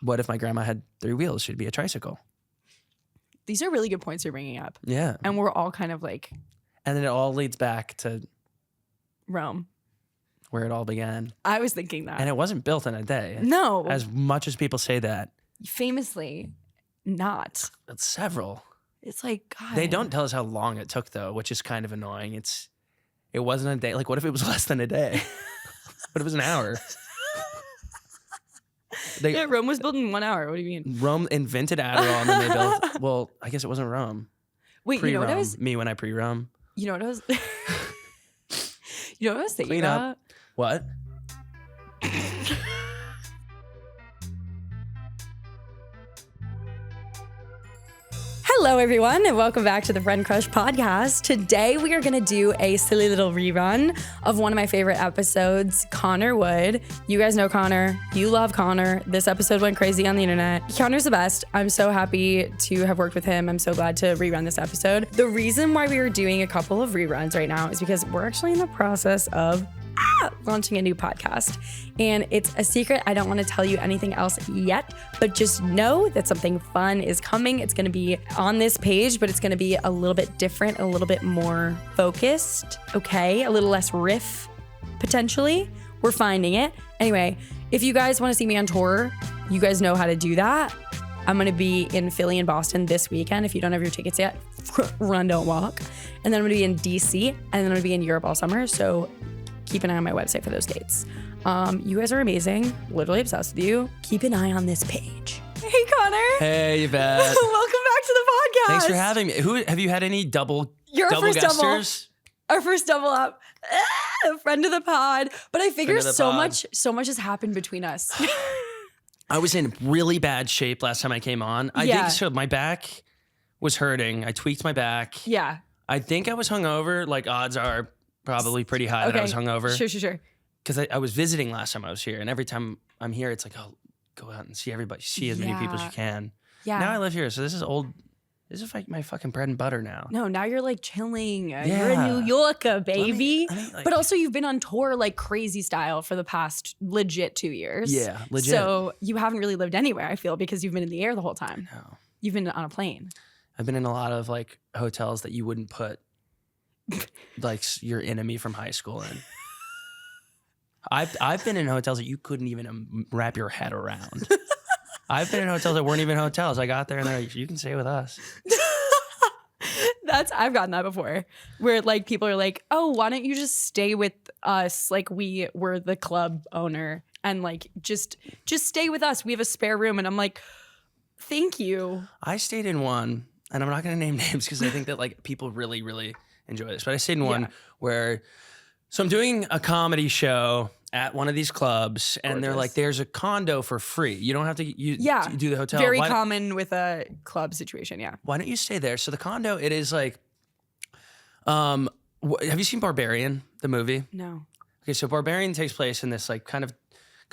What if my grandma had 3 wheels? She'd be a tricycle. These are really good points you're bringing up. Yeah. And we're all kind of like... And then it all leads back to... Rome. Where it all began. I was thinking that. And it wasn't built in a day. No. As much as people say that. Famously not. It's several. It's like, God. They don't tell us how long it took, though, which is kind of annoying. It wasn't a day. Like, what if it was less than a day? What if it was an hour? Yeah, Rome was built in 1 hour. What do you mean? Rome invented Adderall and then they built... Well, I guess it wasn't Rome. Wait, pre-Rome. You know what I was... Me when I pre-Rome. You know what I was... You know what I was thinking Clean about? up. What? Hello, everyone, and welcome back to the Friend Crush podcast. Today, we are going to do a silly little rerun of one of my favorite episodes, Connor Wood. You guys know Connor. You love Connor. This episode went crazy on the internet. Connor's the best. I'm so happy to have worked with him. I'm so glad to rerun this episode. The reason why we are doing a couple of reruns right now is because we're actually in the process of launching a new podcast. And it's a secret. I don't want to tell you anything else yet, but just know that something fun is coming. It's going to be on this page, but it's going to be a little bit different, a little bit more focused, okay? A little less riff, potentially. We're finding it. Anyway, if you guys want to see me on tour, you guys know how to do that. I'm going to be in Philly and Boston this weekend. If you don't have your tickets yet, run, don't walk. And then I'm going to be in DC, and then I'm going to be in Europe all summer. So keep an eye on my website for those dates. You guys are amazing. Literally obsessed with you. Keep an eye on this page. Hey, Connor. Hey, Yvette. Welcome back to the podcast. Thanks for having me. Have you had any double You're double our first guesters? Our first double up. Friend of the pod. But I figure so much has happened between us. I was in really bad shape last time I came on. I think so. My back was hurting. I tweaked my back. Yeah. I think I was hungover. Like, odds are probably pretty high that I was hungover. Sure. Because I was visiting last time I was here, and every time I'm here, it's like, oh, go out and see everybody, see as many people as you can. Yeah. Now I live here, so this is old. This is like my fucking bread and butter now. No, now you're like chilling. Yeah. You're a New Yorker, baby. But also you've been on tour like crazy style for the past legit 2 years. Yeah, legit. So you haven't really lived anywhere, I feel, because you've been in the air the whole time. No. You've been on a plane. I've been in a lot of like hotels that you wouldn't put like your enemy from high school in. I've been in hotels that you couldn't even wrap your head around. I've been in hotels that weren't even hotels. I got there and they're like, you can stay with us. I've gotten that before, where like people are like, oh, why don't you just stay with us? Like we were the club owner and like just stay with us. We have a spare room. And I'm like, thank you. I stayed in one, and I'm not going to name names because I think that like people really, really enjoy this. But I stayed in one where, so I'm doing a comedy show at one of these clubs, and they're like, there's a condo for free. You don't have to do the hotel. Very common with a club situation, yeah. Why don't you stay there? So the condo, it is like, have you seen Barbarian, the movie? No. Okay, so Barbarian takes place in this like kind of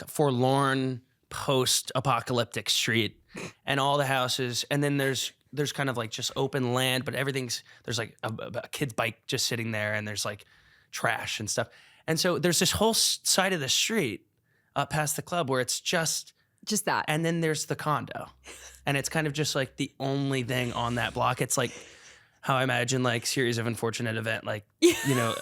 forlorn post-apocalyptic street, and all the houses, and then there's kind of like just open land, but there's like a kid's bike just sitting there, and there's like trash and stuff. And so there's this whole side of the street up past the club where it's just that. And then there's the condo. And it's kind of just like the only thing on that block. It's like how I imagine like series of unfortunate event, like, you know.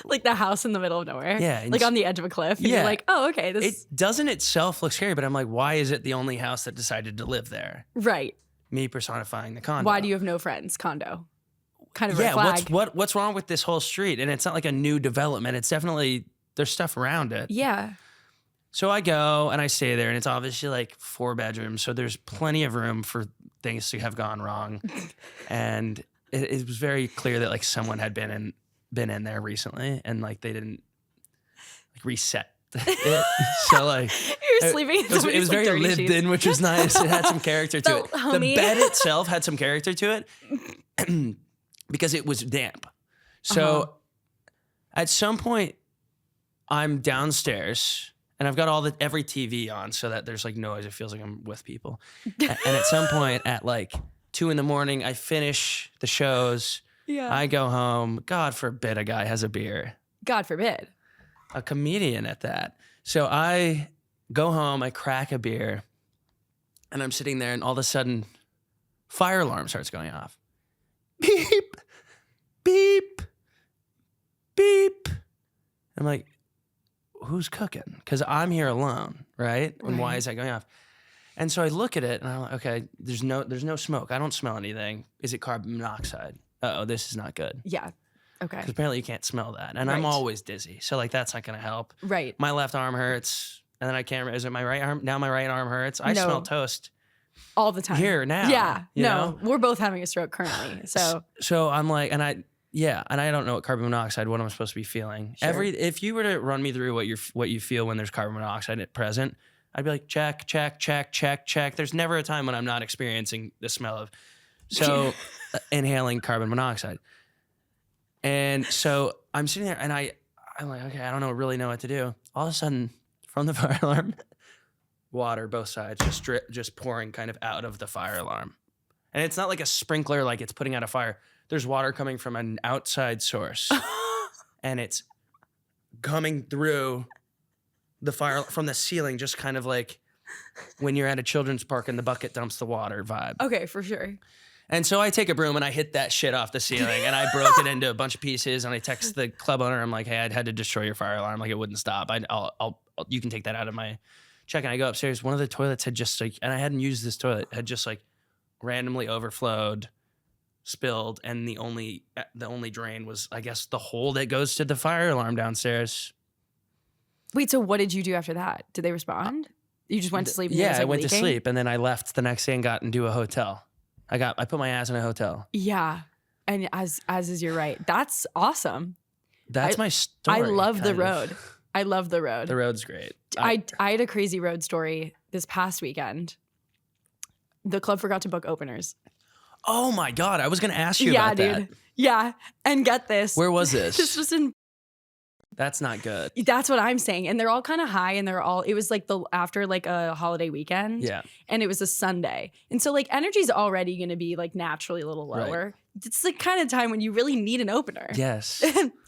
Like the house in the middle of nowhere. Yeah. Like on the edge of a cliff. And you're like, oh, okay. It doesn't itself look scary, but I'm like, why is it the only house that decided to live there? Right. Me personifying the condo. Why do you have no friends? Condo. Kind of a flag. What's wrong with this whole street? And it's not like a new development. It's definitely, there's stuff around it. Yeah. So I go and I stay there, and it's obviously like 4 bedrooms. So there's plenty of room for things to have gone wrong. And it was very clear that like someone had been in there recently, and like they didn't like reset it. So like you're sleeping. It was very lived in, which was nice. It had some character to it. The bed itself had some character to it. Because it was damp. So at some point, I'm downstairs and I've got every TV on so that there's like noise. It feels like I'm with people. And at some point at like 2 a.m, I finish the shows. Yeah. I go home. God forbid a guy has a beer. God forbid. A comedian at that. So I go home, I crack a beer, And I'm sitting there and all of a sudden, fire alarm starts going off. Beep, beep, beep. I'm like, who's cooking? Because I'm here alone, right? And why is that going off? And so I look at it and I'm like, okay, there's no smoke. I don't smell anything. Is it carbon monoxide? Uh-oh, this is not good. Yeah. Okay. Because apparently you can't smell that. And I'm always dizzy. So like that's not going to help. Right. My left arm hurts. And then I can't, is it my right arm? Now my right arm hurts. I smell toast. All the time. Here now. Yeah. You know? We're both having a stroke currently. So I'm like, and I don't know what carbon monoxide, what I'm supposed to be feeling. Sure. If you were to run me through what you feel when there's carbon monoxide at present, I'd be like, check, check, check, check, check. There's never a time when I'm not experiencing the smell of inhaling carbon monoxide. And so I'm sitting there and I'm like, okay, I don't really know what to do. All of a sudden, from the fire alarm, water both sides just pouring kind of out of the fire alarm. And it's not like a sprinkler, like it's putting out a fire. There's water coming from an outside source. And it's coming through the fire from the ceiling, just kind of like when you're at a children's park and the bucket dumps the water vibe. Okay, for sure. And so I take a broom and I hit that shit off the ceiling and I broke it into a bunch of pieces and I text the club owner. I'm like, hey, I'd had to destroy your fire alarm. Like it wouldn't stop. You can take that out of my check. And I go upstairs. One of the toilets had just like, and I hadn't used this toilet, had just like randomly overflowed, spilled. And the only drain was, I guess, the hole that goes to the fire alarm downstairs. Wait, so what did you do after that? Did they respond? You just went to sleep? And Yeah, it was, like, I went leaking? to sleep and then I left the next day and got into a hotel. I put my ass in a hotel. Yeah. And as is your right. That's awesome. That's my story. I love the kind road. of. I love the road. The road's great. I had a crazy road story this past weekend. The club forgot to book openers. Oh my God. I was going to ask you about that. Dude. Yeah. And get this. Where was this? This was in. That's not good. That's what I'm saying. And they're all kind of high and it was like after like a holiday weekend. Yeah. And it was a Sunday. And so like energy's already going to be like naturally a little lower. Right. It's the kind of time when you really need an opener. Yes.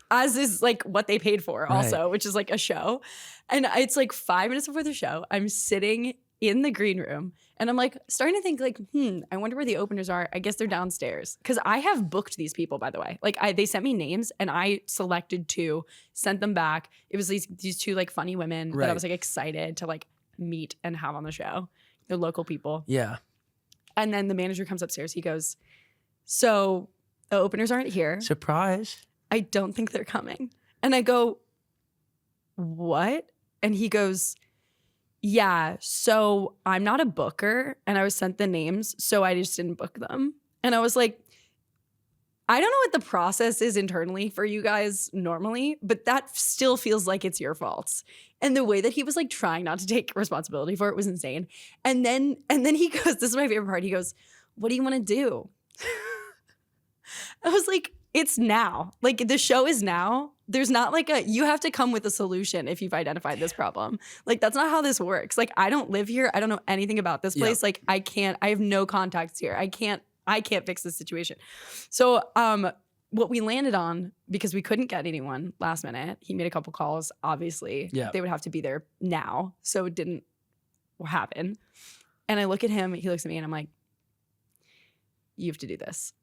As is like what they paid for also, which is like a show. And it's like 5 minutes before the show. I'm sitting in the green room and I'm like starting to think like, I wonder where the openers are. I guess they're downstairs. Cause I have booked these people, by the way. Like they sent me names and I selected 2, sent them back. It was these 2 like funny women that I was like excited to like meet and have on the show. They're local people. Yeah. And then the manager comes upstairs. He goes, so the openers aren't here. Surprise. I don't think they're coming. And I go, what? And he goes, yeah, so I'm not a booker and I was sent the names, so I just didn't book them. And I was like, I don't know what the process is internally for you guys normally, but that still feels like it's your fault. And the way that he was like trying not to take responsibility for it was insane. And then he goes, this is my favorite part. He goes, what do you want to do? I was like, it's now. Like the show is now. There's not like you have to come with a solution if you've identified this problem. Like that's not how this works. Like I don't live here. I don't know anything about this place. Like I have no contacts here. I can't fix this situation. So what we landed on, because we couldn't get anyone last minute, he made a couple calls, obviously. Yeah. They would have to be there now. So it didn't happen. And I look at him, he looks at me and I'm like, you have to do this.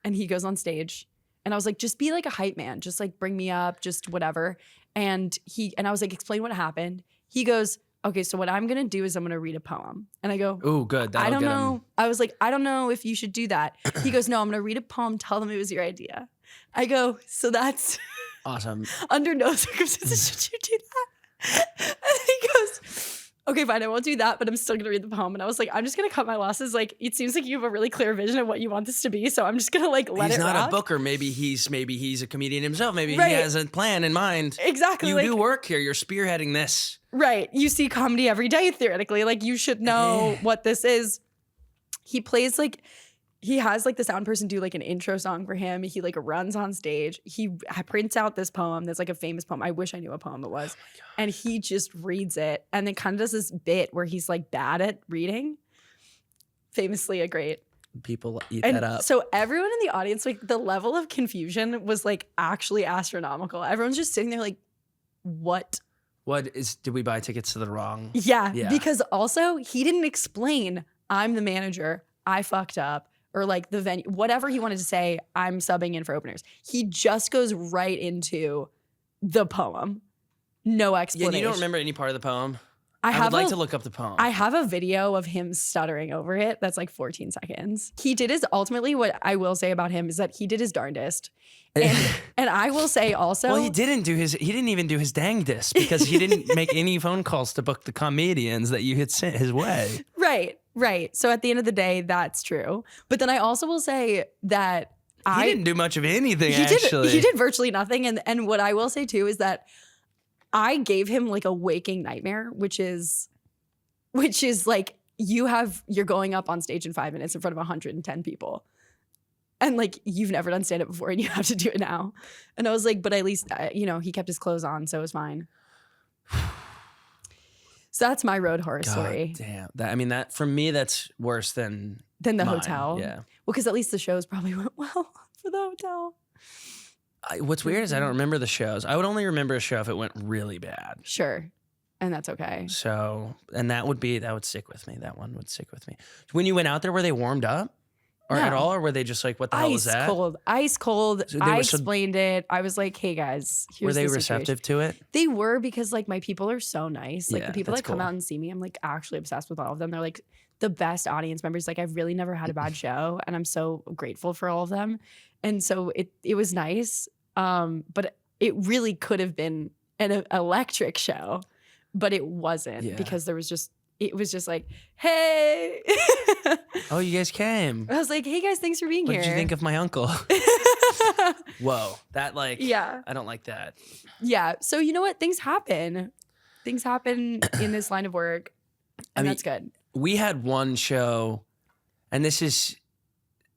And he goes on stage and I was like, just be like a hype man. Just like bring me up, just whatever. And I was like, explain what happened. He goes, okay, so what I'm going to do is I'm going to read a poem. And I go, oh, good. I don't know. I was like, I don't know if you should do that. He goes, no, I'm going to read a poem. Tell them it was your idea. I go, so that's awesome. Under no circumstances should you do that. And he goes, okay, fine, I won't do that, but I'm still gonna read the poem. And I was like, I'm just gonna cut my losses. Like, it seems like you have a really clear vision of what you want this to be, so I'm just gonna like let it rock. He's not a booker. Maybe he's a comedian himself. Maybe he has a plan in mind. Exactly. You do work here. You're spearheading this. Right. You see comedy every day, theoretically. Like, you should know what this is. He plays like, he has like the sound person do like an intro song for him. He like runs on stage. He prints out this poem that's like a famous poem. I wish I knew what poem it was. Oh, and he just reads it and then kind of does this bit where he's like bad at reading. Famously a great. People eat that up. So everyone in the audience, like the level of confusion was like actually astronomical. Everyone's just sitting there like, what Did we buy tickets to the wrong? Yeah, because also he didn't explain, I'm the manager, I fucked up, or like the venue, whatever he wanted to say, I'm subbing in for openers. He just goes right into the poem. No explanation. Yeah, you don't remember any part of the poem? I would like to look up the poem. I have a video of him stuttering over it. That's like 14 seconds. He did ultimately what I will say about him is that he did his darndest. And I will say also. Well, he didn't even do his dangdest because he didn't make any phone calls to book the comedians that you had sent his way. Right. So at the end of the day, that's true. But then I also will say that he didn't do much of anything, actually. He did virtually nothing. And what I will say too is that I gave him like a waking nightmare, which is like you're going up on stage in 5 minutes in front of 110 people. And like, you've never done stand up before and you have to do it now. And I was like, but at least, he kept his clothes on. So it was fine. So that's my road horror story. Damn. That for me, that's worse than the mine. Hotel. Yeah. Well, because at least the shows probably went well for the hotel. What's weird is I don't remember the shows. I would only remember a show if it went really bad. Sure. And that's okay. So, and that would stick with me. That one would stick with me. When you went out there, were they warmed up at all? Or were they just like, what the hell is that? Ice cold. So I explained it. I was like, hey guys, here's the situation. Were they receptive to it? They were, because like my people are so nice. Like the people that come cool. out and see me, I'm like actually obsessed with all of them. They're like the best audience members. Like I've really never had a bad show and I'm so grateful for all of them. And so it was nice. But it really could have been an electric show, but it wasn't because it was just like, hey. Oh, you guys came. I was like, hey guys, thanks for being here. What did you think of my uncle? Whoa. That I don't like that. Yeah. So you know what? Things happen. Things happen in this line of work. And that's good. We had one show, and this is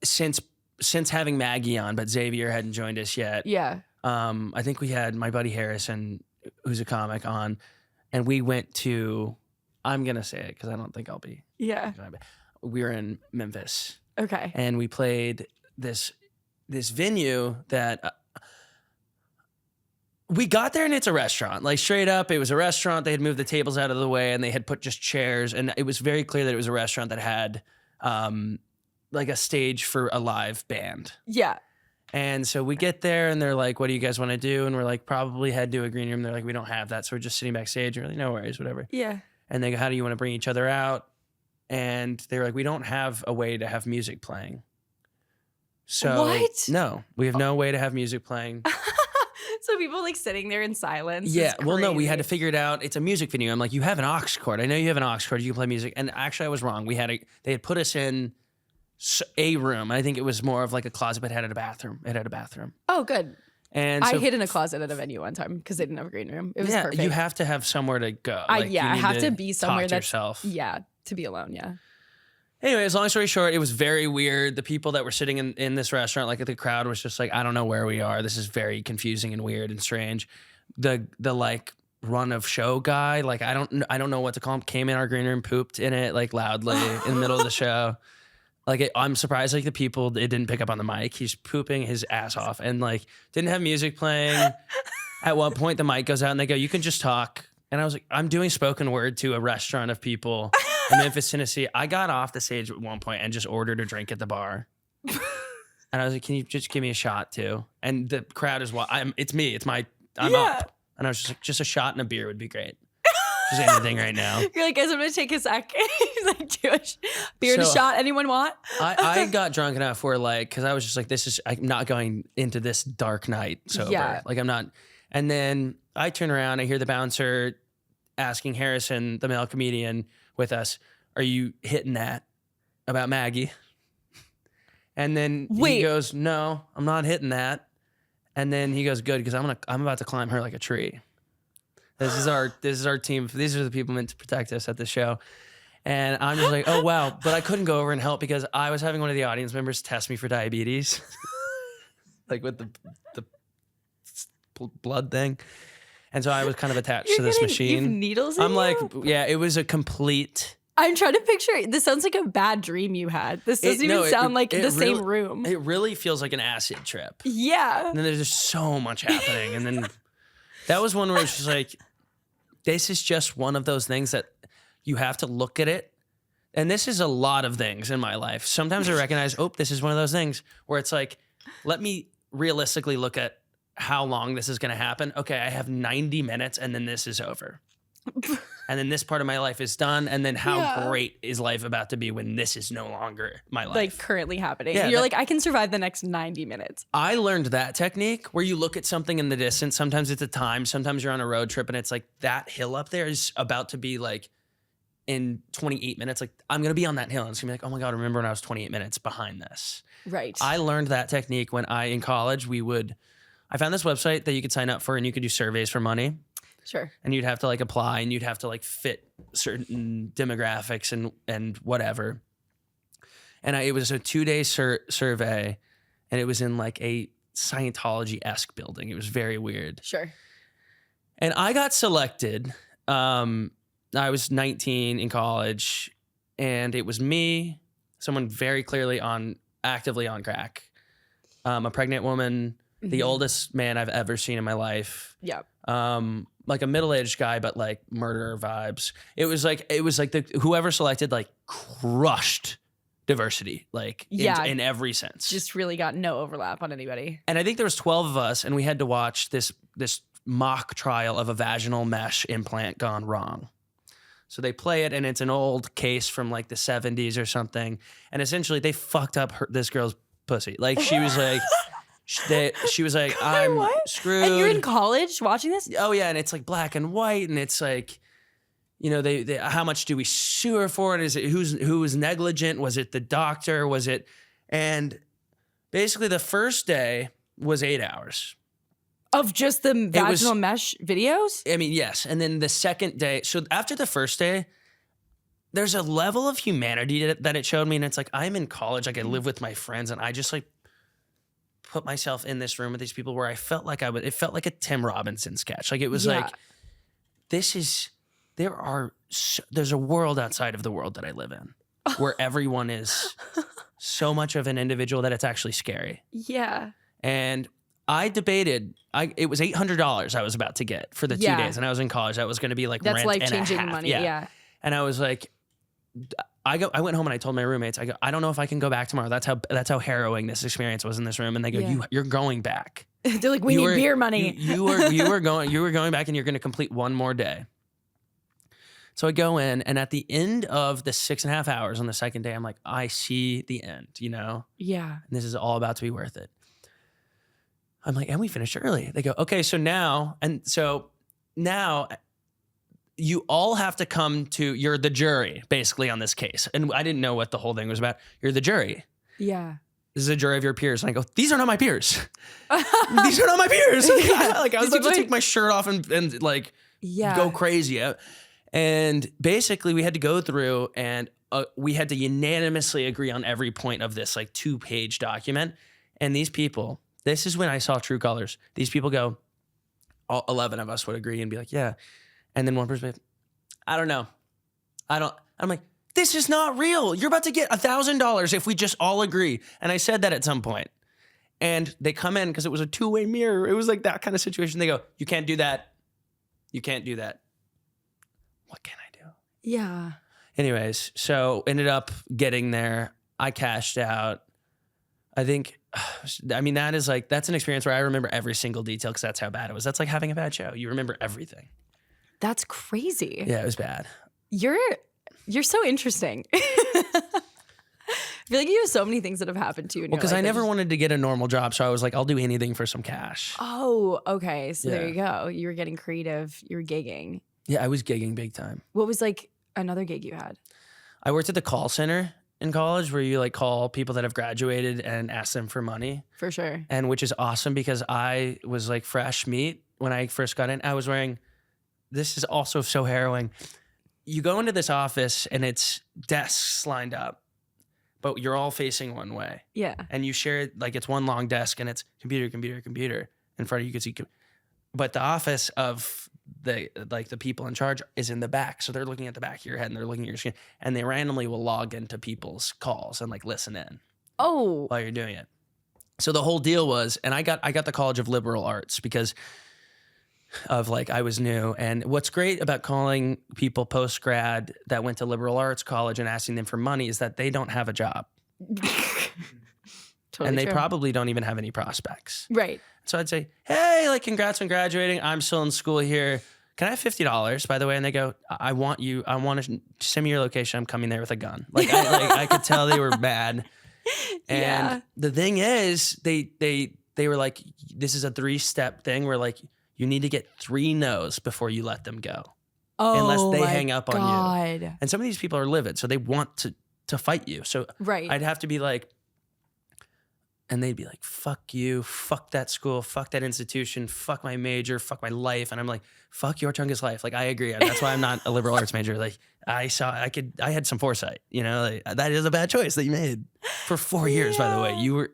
since having Maggie on, but Xavier hadn't joined us yet. Yeah. I think we had my buddy Harrison, who's a comic, on, and we went to, I'm going to say it because I don't think I'll be. Yeah. We were in Memphis. Okay. And we played this venue that we got there, and it's a restaurant. Like straight up, it was a restaurant. They had moved the tables out of the way and they had put just chairs, and it was very clear that it was a restaurant that had like a stage for a live band. Yeah. And so we get there and they're like, what do you guys want to do? And we're like, probably head to a green room. They're like, we don't have that. So we're just sitting backstage. We're like, no worries, whatever. Yeah. And they go, how do you want to bring each other out? And they're like, we don't have a way to have music playing. So what? No, we have no way to have music playing. So people like sitting there in silence. Yeah. Well, no, we had to figure it out. It's a music venue. I'm like, you have an aux cord. I know you have an aux cord. You can play music. And actually I was wrong. They had put us in a room. I think it was more of like a closet, but it had a bathroom. Oh, good. And I hid in a closet at a venue one time because they didn't have a green room. It was perfect. You have to have somewhere to go. I have to be somewhere that's yourself. Yeah, to be alone. Yeah. Anyways, long story short, it was very weird. The people that were sitting in this restaurant, like the crowd was just like, I don't know where we are. This is very confusing and weird and strange. The like run of show guy, like I don't know what to call him, came in our green room, pooped in it like loudly in the middle of the show. Like I'm surprised like the people, it didn't pick up on the mic. He's pooping his ass off and like didn't have music playing. At one point the mic goes out and they go, you can just talk. And I was like, I'm doing spoken word to a restaurant of people in Memphis, Tennessee. I got off the stage at one point and just ordered a drink at the bar. And I was like, can you just give me a shot too? And the crowd is, it's me. I'm up. And I was just like, just a shot and a beer would be great. Just anything right now. You're like, guys, I'm going to take a sec. He's like, do a beer and a shot. Anyone want? I got drunk enough where like, because I was just like, I'm not going into this dark night sober. Yeah. Like I'm not. And then I turn around, I hear the bouncer asking Harrison, the male comedian with us, are you hitting that about Maggie? And then he goes, no, I'm not hitting that. And then he goes, good, because I'm about to climb her like a tree. This is our team. These are the people meant to protect us at the show. And I'm just like, oh, wow. But I couldn't go over and help because I was having one of the audience members test me for diabetes. Like with the blood thing. And so I was kind of attached to this machine. Needles in I'm you? like, yeah, it was a complete. I'm trying to picture it. This sounds like a bad dream you had. This doesn't even sound like the same room. It really feels like an acid trip. Yeah. And then there's just so much happening. And then that was one where it's just like, this is just one of those things that you have to look at it. And this is a lot of things in my life. Sometimes I recognize, this is one of those things where it's like, let me realistically look at how long this is going to happen. Okay, I have 90 minutes and then this is over. And then this part of my life is done. And then how great is life about to be when this is no longer my life? Like currently happening. Yeah, You're like, I can survive the next 90 minutes. I learned that technique where you look at something in the distance. Sometimes it's a time. Sometimes you're on a road trip and it's like that hill up there is about to be like in 28 minutes. Like I'm going to be on that hill and it's going to be like, oh my God, remember when I was 28 minutes behind this? Right. I learned that technique when in college, I found this website that you could sign up for and you could do surveys for money. Sure. And you'd have to like apply and you'd have to like fit certain demographics and whatever. And it was a 2-day survey and it was in like a Scientology-esque building. It was very weird. Sure. And I got selected. I was 19 in college and it was me, someone very clearly actively on crack, a pregnant woman, the oldest man I've ever seen in my life. Yep. Like a middle-aged guy, but like murderer vibes. It was like whoever selected like crushed diversity, like in every sense. Just really got no overlap on anybody. And I think there was 12 of us and we had to watch this mock trial of a vaginal mesh implant gone wrong. So they play it and it's an old case from like the 70s or something. And essentially they fucked up this girl's pussy. Like she was like, she was like, I'm screwed. And you're in college watching this? Oh yeah, and it's like black and white, and it's like, you know, they how much do we sue her for it? Is it who was negligent? Was it the doctor? Was it? And basically, the first day was 8 hours of just the vaginal mesh videos. I mean, yes, and then the second day. So after the first day, there's a level of humanity that it showed me, and it's like I'm in college, like I live with my friends, and I just like put myself in this room with these people where I felt like it felt like a Tim Robinson sketch. Like it was like, there's a world outside of the world that I live in where everyone is so much of an individual that it's actually scary. Yeah. And I debated, it was $800 I was about to get for the 2 days. And I was in college. That was going to be like that's rent life-changing and a half. money. Yeah. And I was like, I went home and I told my roommates, I don't know if I can go back tomorrow. That's how harrowing this experience was in this room. And they go, you're going back. They're like, we need beer money. You were going back and you're going to complete one more day. So I go in and at the end of the 6.5 hours on the second day, I'm like, I see the end, you know? Yeah. And this is all about to be worth it. I'm like, and we finished early. They go, okay, so now you all have to come to, you're the jury, basically, on this case. And I didn't know what the whole thing was about. You're the jury. Yeah. This is a jury of your peers. And I go, these are not my peers. These are not my peers. Like I was about to take my shirt off and like go crazy. And basically we had to go through and we had to unanimously agree on every point of this like 2-page document. And these people, this is when I saw true colors. These people go, all 11 of us would agree and be like, yeah. And then one person, I don't know. I'm like, this is not real. You're about to get $1,000 if we just all agree. And I said that at some point. And they come in because it was a 2-way mirror. It was like that kind of situation. They go, you can't do that. You can't do that. What can I do? Yeah. Anyways, so ended up getting there. I cashed out. I think, that's an experience where I remember every single detail because that's how bad it was. That's like having a bad show. You remember everything. That's crazy. Yeah, it was bad. You're so interesting. I feel like you have so many things that have happened to you. Because I never wanted to get a normal job, so I was like, I'll do anything for some cash. Oh, okay. So there you go. You were getting creative. You were gigging. Yeah, I was gigging big time. What was like another gig you had? I worked at the call center in college where you like call people that have graduated and ask them for money. For sure. And which is awesome because I was like fresh meat when I first got in. I was wearing, this is also so harrowing. You go into this office and it's desks lined up, but you're all facing one way. Yeah. And you share, like it's one long desk and it's computer in front of you. You can see, but the office of the people in charge is in the back. So they're looking at the back of your head and they're looking at your screen and they randomly will log into people's calls and like listen in. Oh. While you're doing it. So the whole deal was, and I got the College of Liberal Arts because of like I was new. And what's great about calling people post grad that went to liberal arts college and asking them for money is that they don't have a job. Totally and they true. probably don't even have any prospects. Right. So I'd say, hey, like, congrats on graduating. I'm still in school here. Can I have $50, by the way? And they go, I want to send me your location. I'm coming there with a gun. I could tell they were mad. And the thing is, they were like, this is a 3-step thing where like, you need to get 3 no's before you let them go. Unless they hang up on you. And some of these people are livid, so they want to fight you. So I'd have to be like, and they'd be like, fuck you, fuck that school, fuck that institution, fuck my major, fuck my life. And I'm like, fuck your chungus life. Like, I agree. That's why I'm not a liberal arts major. Like, I had some foresight, you know, like, that is a bad choice that you made for 4 years, by the way. You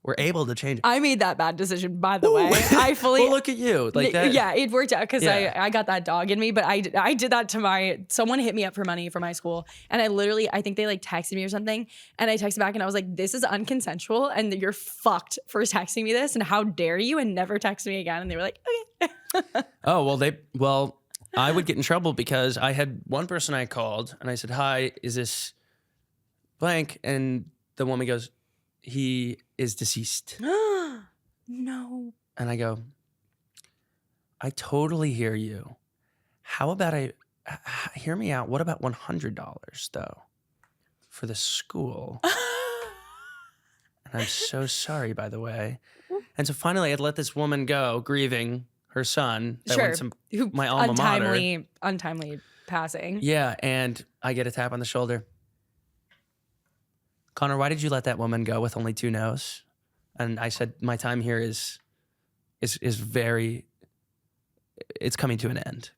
were able to change it. I made that bad decision, by the way. I fully. Well, look at you. Like that. Yeah, it worked out because I got that dog in me, but I did that to someone hit me up for money for my school. And I think they like texted me or something. And I texted back and I was like, this is unconsensual and you're fucked for texting me this. And how dare you? And never text me again. And they were like, okay. Well, I would get in trouble because I had one person I called and I said, hi, is this blank? And the woman goes, he is deceased. No. And I go, I totally hear you. How about hear me out. What about $100 though for the school? And I'm so sorry, by the way. And so finally I'd let this woman go grieving her son. That went to my alma mater. Untimely passing. Yeah. And I get a tap on the shoulder. Connor, why did you let that woman go with only 2 no's? And I said, my time here is very, it's coming to an end,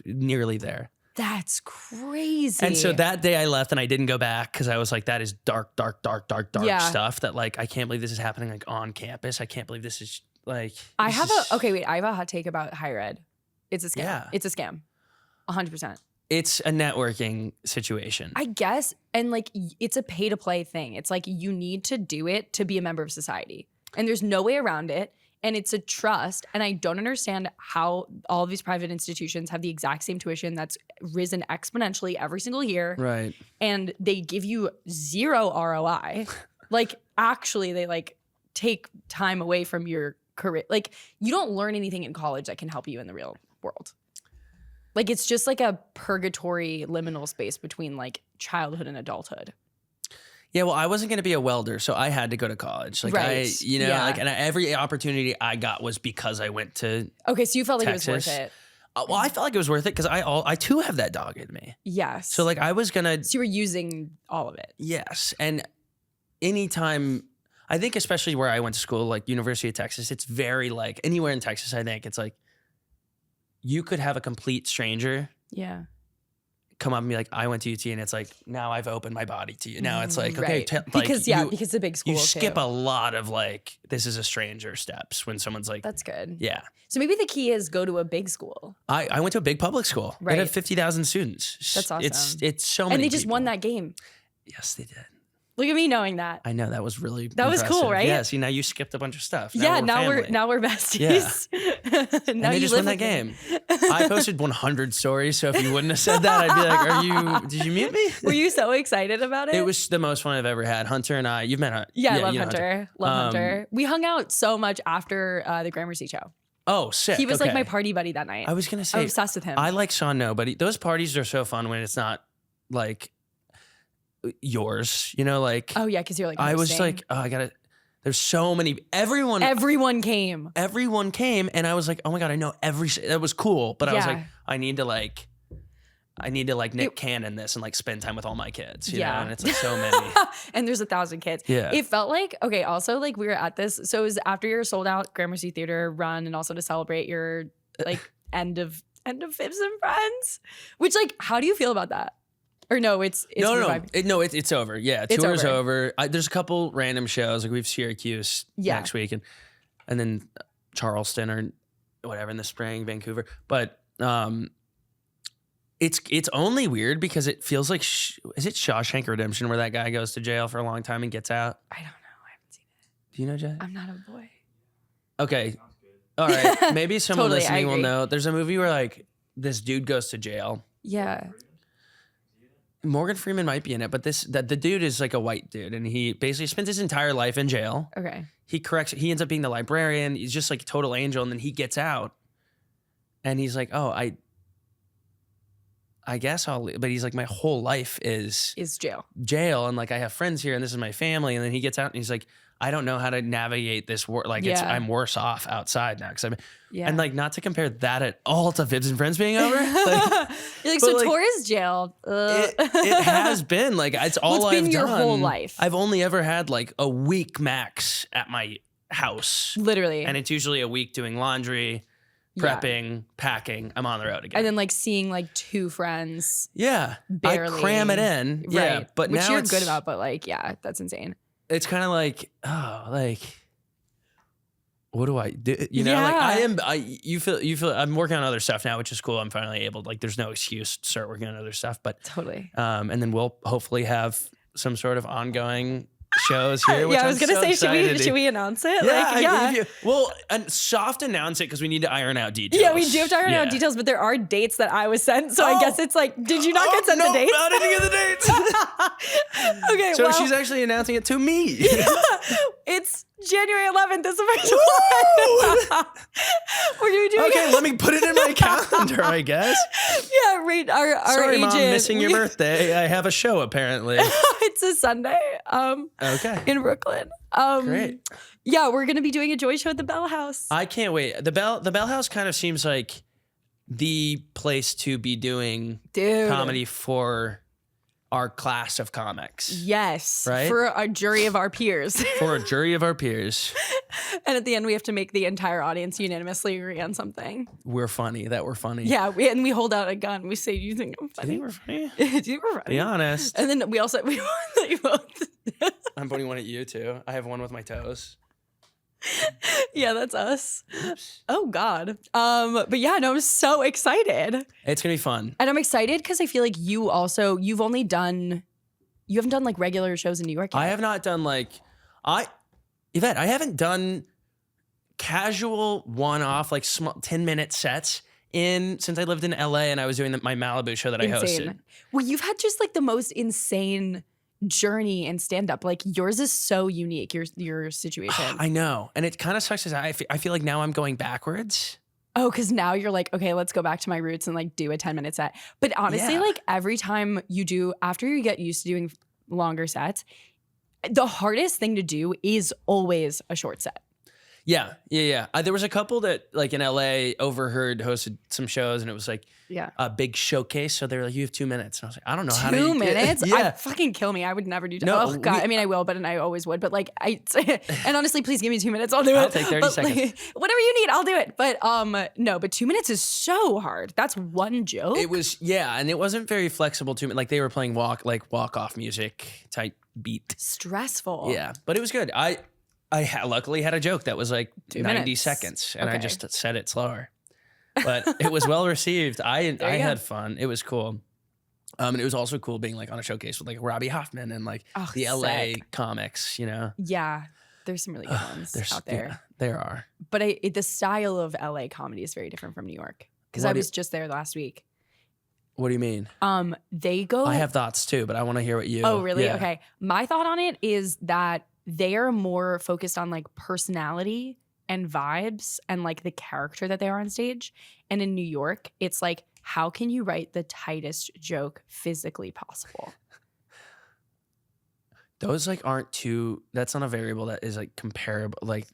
nearly there. That's crazy. And so that day I left and I didn't go back because I was like, that is dark stuff that like, I can't believe this is happening like on campus. I can't believe this is like. I have a hot take about higher ed. It's a scam. Yeah. It's a scam. 100%. It's a networking situation. I guess. And like, it's a pay to play thing. It's like, you need to do it to be a member of society. And there's no way around it. And it's a trust. And I don't understand how all of these private institutions have the exact same tuition that's risen exponentially every single year. Right. And they give you 0 ROI. Like, actually, they like take time away from your career. Like, you don't learn anything in college that can help you in the real world. Like, it's just like a purgatory liminal space between like childhood and adulthood. Yeah, well, I wasn't going to be a welder, so I had to go to college. Like, right. And every opportunity I got was because I went to Okay, so you felt like Texas. it was worth it. Well, I felt like it was worth it because I too have that dog in me. Yes. So like I was gonna. So you were using all of it. Yes, and anytime I think, especially where I went to school, like University of Texas, it's very like anywhere in Texas. I think it's like you could have a complete stranger. Yeah. Come up and be like, I went to UT, and it's like, now I've opened my body to you. Now it's like, okay, right. Because it's a big school. You skip too. a lot of like, this is a stranger steps when someone's like, that's good. Yeah. So maybe the key is go to a big school. I went to a big public school. Right. It had 50,000 students. That's awesome. It's so many. And they just people. won that game. Yes, they did. Look at me knowing that. I know, that was really That was cool, right? Yeah, see, now you skipped a bunch of stuff. Now we're besties. Yeah. And they just won that game. I posted 100 stories, so if you wouldn't have said that, I'd be like, did you mute me? Were you so excited about it? It was the most fun I've ever had. Hunter and I, you've met Hunter. Yeah, I love Hunter. Love Hunter. We hung out so much after the Gramercy show. Oh, sick. He was like my party buddy that night. I was going to say. I was obsessed with him. I like Sean Nobody. Those parties are so fun when it's not like yours, you know, like. Oh yeah, because you're like. I was like, oh, I gotta. There's so many. Everyone came. Everyone came, and I was like, oh my god, I know every. That was cool, but I was like, I need to Nick Cannon this and like spend time with all my kids, you know, and it's like so many. And there's 1,000 kids. Yeah. It felt like, okay, also like we were at this, so it was after your sold out Gramercy Theater run and also to celebrate your like end of Fibs and Friends, which like, how do you feel about that? Or no, it's it's over. Yeah, tour's over. There's a couple random shows, like we have Syracuse next week and then Charleston or whatever in the spring, Vancouver. But it's only weird because it feels like is it Shawshank Redemption where that guy goes to jail for a long time and gets out? I don't know. I haven't seen it. Do you know, Jay? I'm not a boy. Okay. All right, maybe someone Totally, I listening will agree. know. There's a movie where like this dude goes to jail. Yeah. Morgan Freeman might be in it, but the dude is like a white dude, and he basically spends his entire life in jail. Okay. He ends up being the librarian. He's just like a total angel, and then he gets out, and he's like, "Oh, I guess I'll." But he's like, "My whole life is jail, and like I have friends here, and this is my family." And then he gets out, and he's like, "I don't know how to navigate this world. Like, I'm worse off outside now." And like, not to compare that at all to Vibs and Friends being over. Like, you're like, so Tor is jailed. it has been like it's all I've been I've your done. whole life. I've only ever had like a week max at my house, Literally, and it's usually a week doing laundry, prepping, packing. I'm on the road again, and then like seeing like 2 friends. Yeah, barely. I cram it in. Right. Yeah, but which now you're it's good about. But like, yeah, that's insane. It's kind of like, oh, like, what do I do? You know, Yeah. like you feel, I'm working on other stuff now, which is cool. I'm finally able, like, there's no excuse to start working on other stuff, but Totally. and then we'll hopefully have some sort of ongoing shows here. Which Yeah, I was I'm gonna so say, should excited we announce it? Yeah, well, and soft announce it because we need to iron out details. Yeah, we do have to iron out details, but there are dates that I was sent, so I guess it's like, did you not get sent the dates? I didn't get the dates. Okay, So well, she's actually announcing it to me. it's January 11th. This is the first one. We're gonna be doing Okay, let me put it in my calendar, I guess. Yeah, right. Our Sorry, agent. Mom, missing your birthday. I have a show apparently. It's a Sunday. Okay. In Brooklyn. Great. Yeah, we're gonna be doing a joy show at the Bell House. I can't wait. The Bell House kind of seems like the place to be doing comedy for our class of comics. Yes. Right? For a jury of our peers. For a jury of our peers. And at the end, we have to make the entire audience unanimously agree on something. We're funny. We're funny. Yeah, we hold out a gun. We say, "Do you think I'm Do funny?" you think we're funny? Do you think we're funny? Be honest. And then we also we want you both. I'm putting one at you too. I have one with my toes. Yeah, that's us. Oops. Oh God. But yeah, no, I'm so excited. It's gonna be fun. And I'm excited because I feel like you haven't done like regular shows in New York yet. I have not done Yvette, I haven't done casual one-off like small 10-minute sets since I lived in LA and I was doing my Malibu show that I hosted. Well, you've had just like the most insane journey in stand-up. Like yours is so unique, your situation. I know. And it kind of sucks because I feel like now I'm going backwards. Oh, because now you're like, okay, let's go back to my roots and like do a 10-minute set. But honestly, Yeah. like every time after you get used to doing longer sets, the hardest thing to do is always a short set. Yeah. There was a couple that like in LA hosted some shows and it was like a big showcase. So they were like, you have 2 minutes. And I was like, I don't know how to 2 minutes? Yeah. I'd fucking kill me. I would never do that. No, Oh God. I mean, I will, but I always would. But like, and honestly, please give me 2 minutes. I'll do it. I'll take 30 But, seconds. like, whatever you need, I'll do it. But no, but 2 minutes is so hard. That's one joke. It was, and it wasn't very flexible to me. Like they were playing walk-off music type beat. Stressful. Yeah, but it was good. I luckily had a joke that was like 2 90 minutes. seconds, and I Okay. just said it slower. But it was well received. I go. had fun. It was cool. And it was also cool being like on a showcase with like Robbie Hoffman and like the LA sick. comics, you know? Yeah. There's some really good ones out there. Yeah, there are. But the style of LA comedy is very different from New York. Because I was just there last week. What do you mean? They go. I have thoughts too, but I want to hear what you. Oh, really? Yeah. Okay. My thought on it is that they are more focused on like personality and vibes and like the character that they are on stage. And in New York, it's like, how can you write the tightest joke physically possible? Those like aren't too. That's not a variable that is like comparable. Like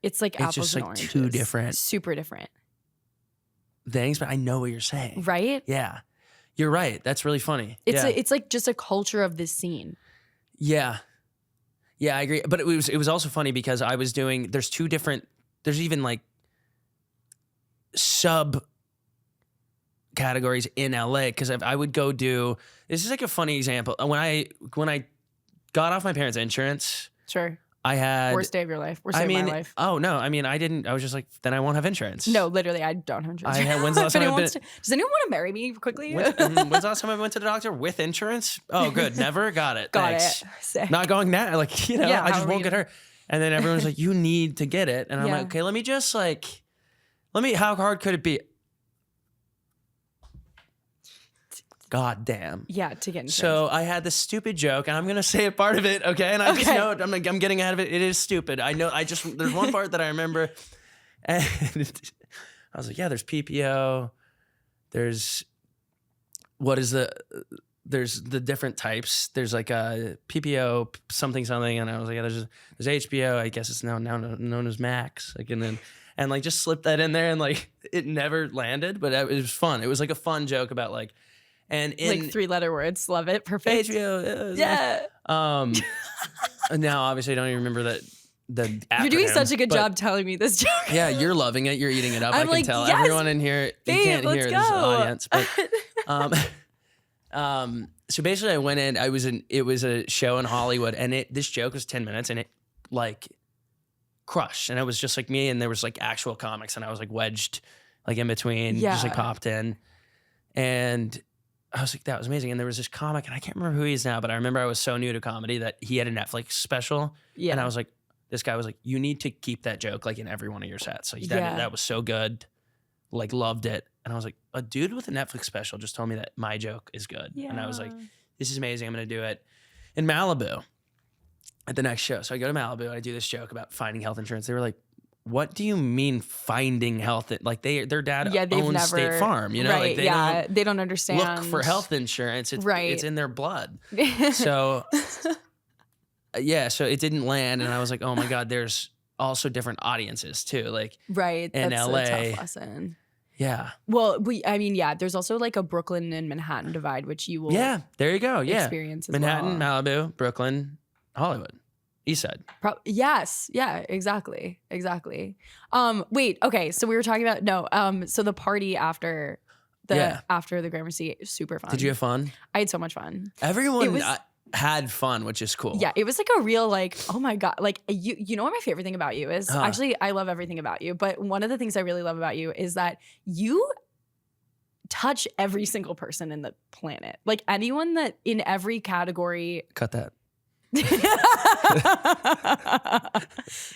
It's like it's apples just and like oranges. too different Super different. things, but I know what you're saying. Right? Yeah, you're right. That's really funny. It's like just a culture of this scene. Yeah, I agree. But it was also funny because I was doing. There's even like sub categories in LA because I would go do. This is like a funny example. When I got off my parents' insurance, Sure. I had Worst day of your life. Worst day of my life. Oh no, I mean I didn't. I was just like, then I won't have insurance. No, literally, I don't have insurance. When's the last If time anyone I've wants to- does anyone want to marry me quickly? When's the last time I went to the doctor with insurance? Oh, good. Never got it. Got Thanks. it. Sick. Not going now. Like, Yeah, I how just are we won't get gonna- hurt. And then everyone's like, you need to get it. And I'm Yeah. like, okay, let me just like How hard could it be? God damn. Yeah, to get insurance. So I had this stupid joke, and I'm gonna say a part of it, okay? And I just know I'm getting ahead of it. It is stupid. I know. There's one part that I remember, and I was like, yeah, there's PPO. There's the different types. There's like a PPO something, and I was like, yeah, there's HBO. I guess it's now known as Max. Like, and like just slipped that in there, and like it never landed, but it was fun. It was like a fun joke about like. And in like 3-letter words, love it, perfect. HBO, yeah. Now obviously I don't even remember that the acronym. You're doing such a good job telling me this joke. Yeah, you're loving it. You're eating it up. I'm I can like, tell. yes, Everyone in here, babe, you can't let's hear go. this audience, but so basically I went in. It was a show in Hollywood, and this joke was 10 minutes, and it like crushed, and it was just like me, and there was like actual comics, and I was like wedged like in between, just like popped in, and I was like, that was amazing. And there was this comic, and I can't remember who he is now, but I remember I was so new to comedy that he had a Netflix special. Yeah. And I was like, this guy was like, you need to keep that joke like in every one of your sets. Like that was so good. Like loved it. And I was like, a dude with a Netflix special just told me that my joke is good. Yeah. And I was like, this is amazing. I'm going to do it in Malibu at the next show. So I go to Malibu, and I do this joke about finding health insurance. They were like, what do you mean finding health? Like their dad owns State Farm, you know? Right, like they don't understand. Look for health insurance. It's in their blood. So so it didn't land, and I was like, oh my God, there's also different audiences too. Like in that's LA. a tough lesson. Yeah. Well, there's also like a Brooklyn and Manhattan divide, which you will there you go. Yeah. experience as Manhattan, well. Malibu, Brooklyn, Hollywood. East Side. Yes. Yeah, exactly. Wait, okay. So we were talking about, so the party after the Gramercy, super fun. Did you have fun? I had so much fun. Everyone had fun, which is cool. Yeah, it was like a real like, oh my God. Like you know what my favorite thing about you is? Actually, I love everything about you. But one of the things I really love about you is that you touch every single person in the planet. Like anyone that in every category. Cut that.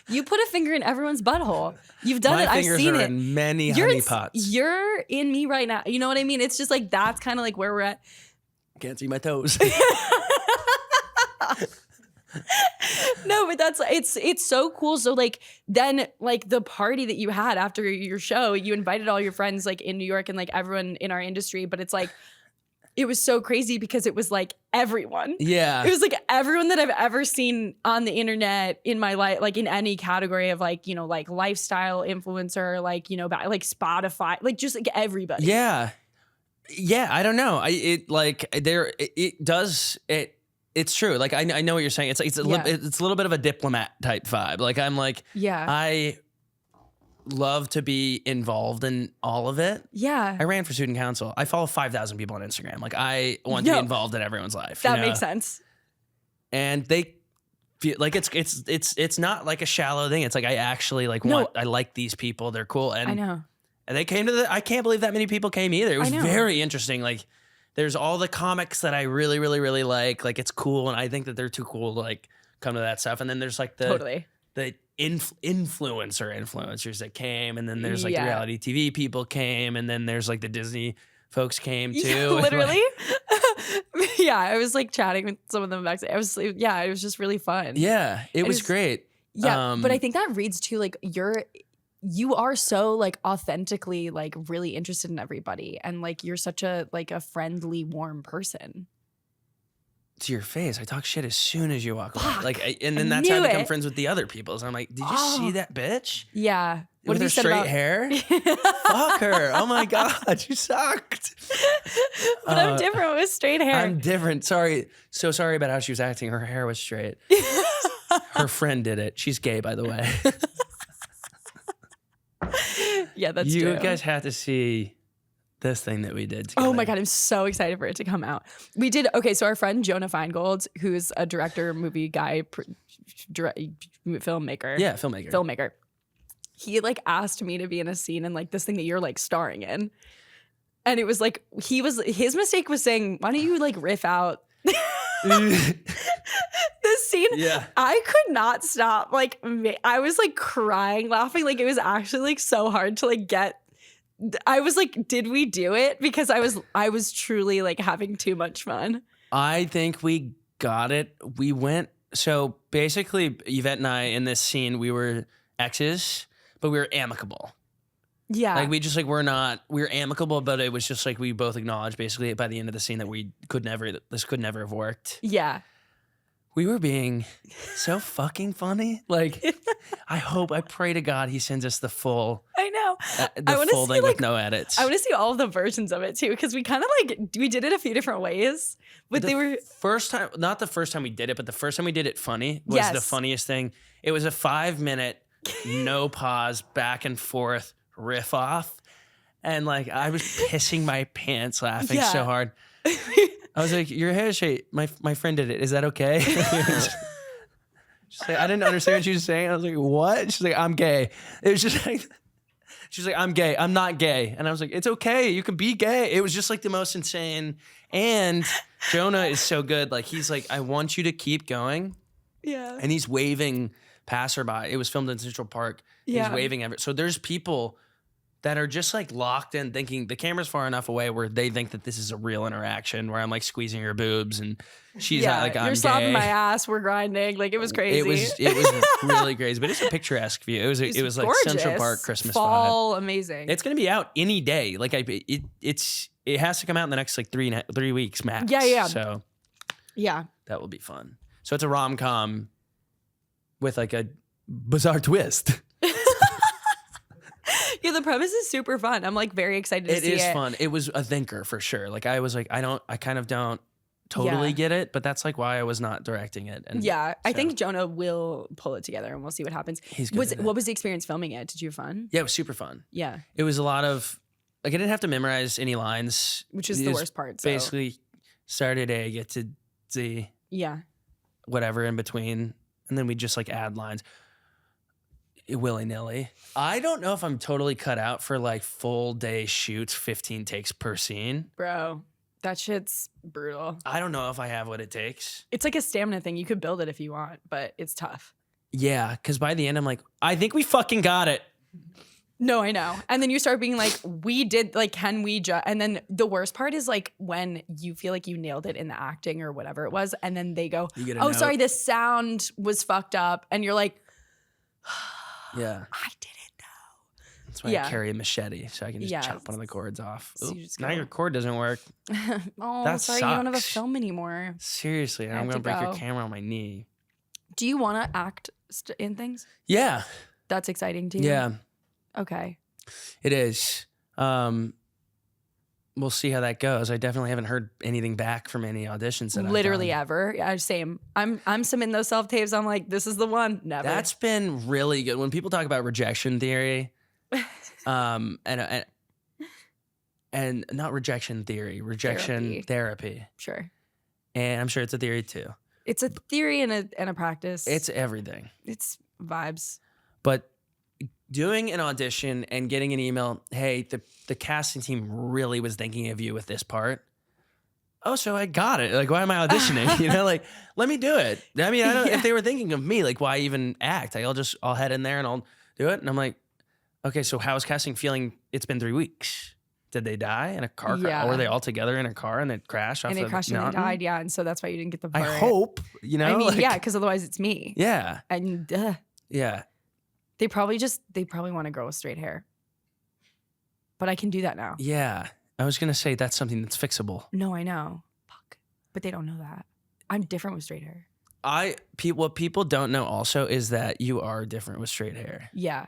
You put a finger in everyone's butthole. You've done it. I've seen it. In many honey pots. You're in me right now. You know what I mean? It's just like that's kind of like where we're at. Can't see my toes. No, but it's so cool. So like then like the party that you had after your show, you invited all your friends like in New York and like everyone in our industry, but it's like it was so crazy because it was like everyone. Yeah. It was like everyone that I've ever seen on the internet in my life, like in any category of like, you know, like lifestyle influencer, like, you know, like Spotify, like just like everybody. Yeah. Yeah. I don't know. It's true. Like I know what you're saying. It's a little bit of a diplomat type vibe. Like I'm like, I love to be involved in all of it. Yeah. I ran for student council. I follow 5,000 people on Instagram. Like I want to be involved in everyone's life. That makes sense. And they feel like it's not like a shallow thing. It's like I actually like I like these people. They're cool. And I know. And they came to I can't believe that many people came either. It was very interesting. Like there's all the comics that I really, really, really like. Like it's cool. And I think that they're too cool to like come to that stuff. And then there's like the influencers that came, and then there's like the reality TV people came, and then there's like the Disney folks came too. Yeah, literally. Yeah, I was like chatting with some of them backstage. It was just really fun. Yeah, it was great. Yeah, but I think that reads too like you are so like authentically like really interested in everybody, and like you're such a like a friendly, warm person. To your face, I talk shit as soon as you walk away. Like, and then that's how I become friends with the other people. So I'm like, did you see that bitch? Yeah. What with her straight hair? Fuck her. Oh my God, you sucked. But I'm different with straight hair. I'm different. Sorry. So sorry about how she was acting. Her hair was straight. Her friend did it. She's gay, by the way. Yeah, that's true. You guys have to see this thing that we did together. Oh my God, I'm so excited for it to come out. We did, so our friend Jonah Feingold, who's a director, movie guy, filmmaker. Yeah, filmmaker. He like asked me to be in a scene in like this thing that you're like starring in. And it was like, his mistake was saying, why don't you like riff out this scene? Yeah. I could not stop. Like, I was like crying, laughing. Like, it was actually like so hard to like get. I was like, did we do it? Because I was truly like having too much fun. I think we got it. We went. So basically, Yvette and I in this scene, we were exes, but we were amicable. Yeah. Like we just like we were amicable, but it was just like we both acknowledged basically by the end of the scene that this could never have worked. Yeah. We were being so fucking funny. Like I pray to God he sends us the full I know. the full thing with no edits. I want to see all of the versions of it too, because we kind of like we did it a few different ways, but they were not the first time we did it, but the first time we did it funny was the funniest thing. It was a 5-minute no pause back and forth riff off, and like I was pissing my pants laughing so hard. I was like, your hair shape, my friend did it. Is that okay? She's like, I didn't understand what she was saying. I was like, what? She's like, I'm gay. It was just like, she's like, I'm gay. I'm not gay. And I was like, it's okay. You can be gay. It was just like the most insane. And Jonah is so good. Like, he's like, I want you to keep going. Yeah. And he's waving passerby. It was filmed in Central Park. Yeah. He's waving so there's people that are just like locked in thinking the camera's far enough away where they think that this is a real interaction where I'm like squeezing her boobs and she's not like, I'm you're gay. slapping my ass, we're grinding. Like, it was crazy. It was really crazy, but it's a picturesque view. It was like gorgeous. Central Park Christmas fall vibe. Amazing. It's going to be out any day. Like it has to come out in the next like 3 weeks max. Yeah. So yeah, that will be fun. So it's a rom-com with like a bizarre twist. Yeah, the premise is super fun. I'm like very excited to see it. It is fun. It was a thinker for sure. Like I was like, I kind of don't totally get it, but that's like why I was not directing it. And I think Jonah will pull it together and we'll see what happens. He's good. What was the experience filming it? Did you have fun? Yeah, it was super fun. Yeah. It was a lot of, like I didn't have to memorize any lines. Which is the worst part. So. Basically started A, get to Z. Yeah. Whatever in between. And then we just like add lines. Willy-nilly. I don't know if I'm totally cut out for like full day shoots, 15 takes per scene. Bro, that shit's brutal. I don't know if I have what it takes. It's like a stamina thing. You could build it if you want, but it's tough. Yeah, because by the end I'm like, I think we fucking got it. No, I know. And then you start being like, we did, like, can we just, and then the worst part is like when you feel like you nailed it in the acting or whatever it was, and then they go, oh, sorry, the sound was fucked up. And you're like, yeah. I didn't know. That's why I carry a machete so I can just chop one of the cords off. So now your cord doesn't work. Oh, that sorry, sucks. you don't have a film anymore. Seriously, I'm going to break your camera on my knee. Do you want to act in things? Yeah. That's exciting to you? Yeah. Okay. It is. We'll see how that goes. I definitely haven't heard anything back from any auditions that literally ever. Yeah, same. I'm submitting those self tapes. I'm like, this is the one. Never. That's been really good. When people talk about rejection theory, and not rejection theory, rejection therapy. Sure. And I'm sure it's a theory too. It's a theory and a practice. It's everything. It's vibes. But doing an audition and getting an email, hey, the casting team really was thinking of you with this part. Oh, so I got it. Like, why am I auditioning? You know, like, let me do it. I mean, I don't if they were thinking of me, like, why even act? I'll head in there and I'll do it. And I'm like, okay, so how is casting feeling? It's been 3 weeks. Did they die in a car crash? Or were they all together in a car and they crashed off the mountain? And they crashed and they died, yeah. And so that's why you didn't get the part. I hope, you know? I mean, like, yeah, because otherwise it's me. Yeah. And yeah. They probably want a girl with straight hair. But I can do that now. Yeah. I was going to say that's something that's fixable. No, I know. Fuck. But they don't know that. I'm different with straight hair. What people don't know also is that you are different with straight hair. Yeah.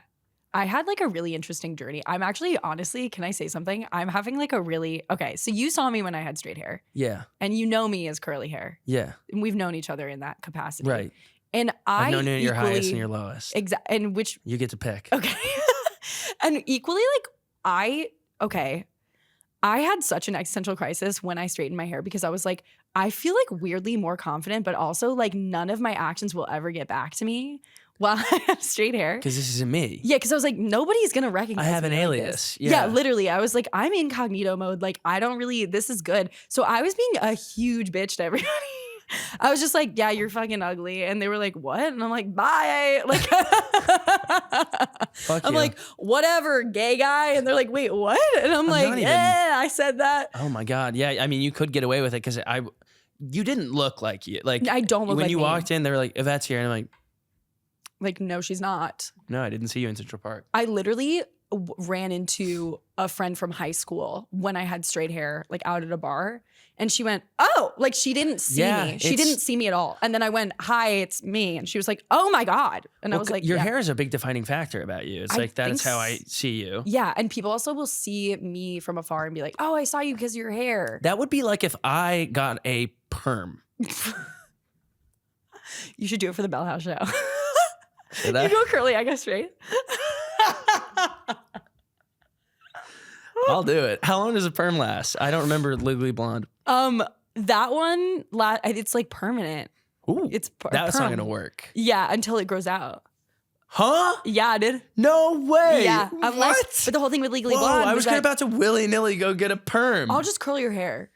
I had like a really interesting journey. I'm actually, honestly, can I say something? I'm having like okay, so you saw me when I had straight hair. Yeah. And you know me as curly hair. Yeah. And we've known each other in that capacity. Right. And I've known you at your highest and your lowest. Exactly. And which you get to pick. Okay. And equally, like I had such an existential crisis when I straightened my hair because I was like, I feel like weirdly more confident, but also like none of my actions will ever get back to me while I have straight hair. Because this isn't me. Yeah, because I was like, nobody's gonna recognize me. I have an alias. Yeah, literally. I was like, I'm incognito mode. Like, I don't really, this is good. So I was being a huge bitch to everybody. I was just like, yeah, you're fucking ugly. And they were like, what? And I'm like, bye. Like, Fuck I'm you. like, whatever, gay guy. And they're like, wait, what? And I'm like, not even- yeah, I said that. Oh my God. Yeah. I mean, you could get away with it because you didn't look like you. Like I don't look when like you me. walked in, they were like, Yvette's here. And I'm like, no, she's not. no, I didn't see you in Central Park. I literally ran into a friend from high school when I had straight hair, like out at a bar. And she went, oh, like she didn't see me. She didn't see me at all. And then I went, hi, it's me. And she was like, oh my God. And I was like, your yeah. hair is a big defining factor about you. It's like, that is how I see you. Yeah. And people also will see me from afar and be like, oh, I saw you because of your hair. That would be like if I got a perm. You should do it for the Bell House show. Should I? You go curly, I guess, straight. I'll do it. How long does a perm last? I don't remember Legally Blonde. That one, it's like permanent. Ooh, It's that's not perm. gonna work. Yeah, until it grows out. Huh? Yeah, dude. No way. Yeah. What? But the whole thing with Legally Whoa, Blonde I was that about to willy-nilly go get a perm. I'll just curl your hair.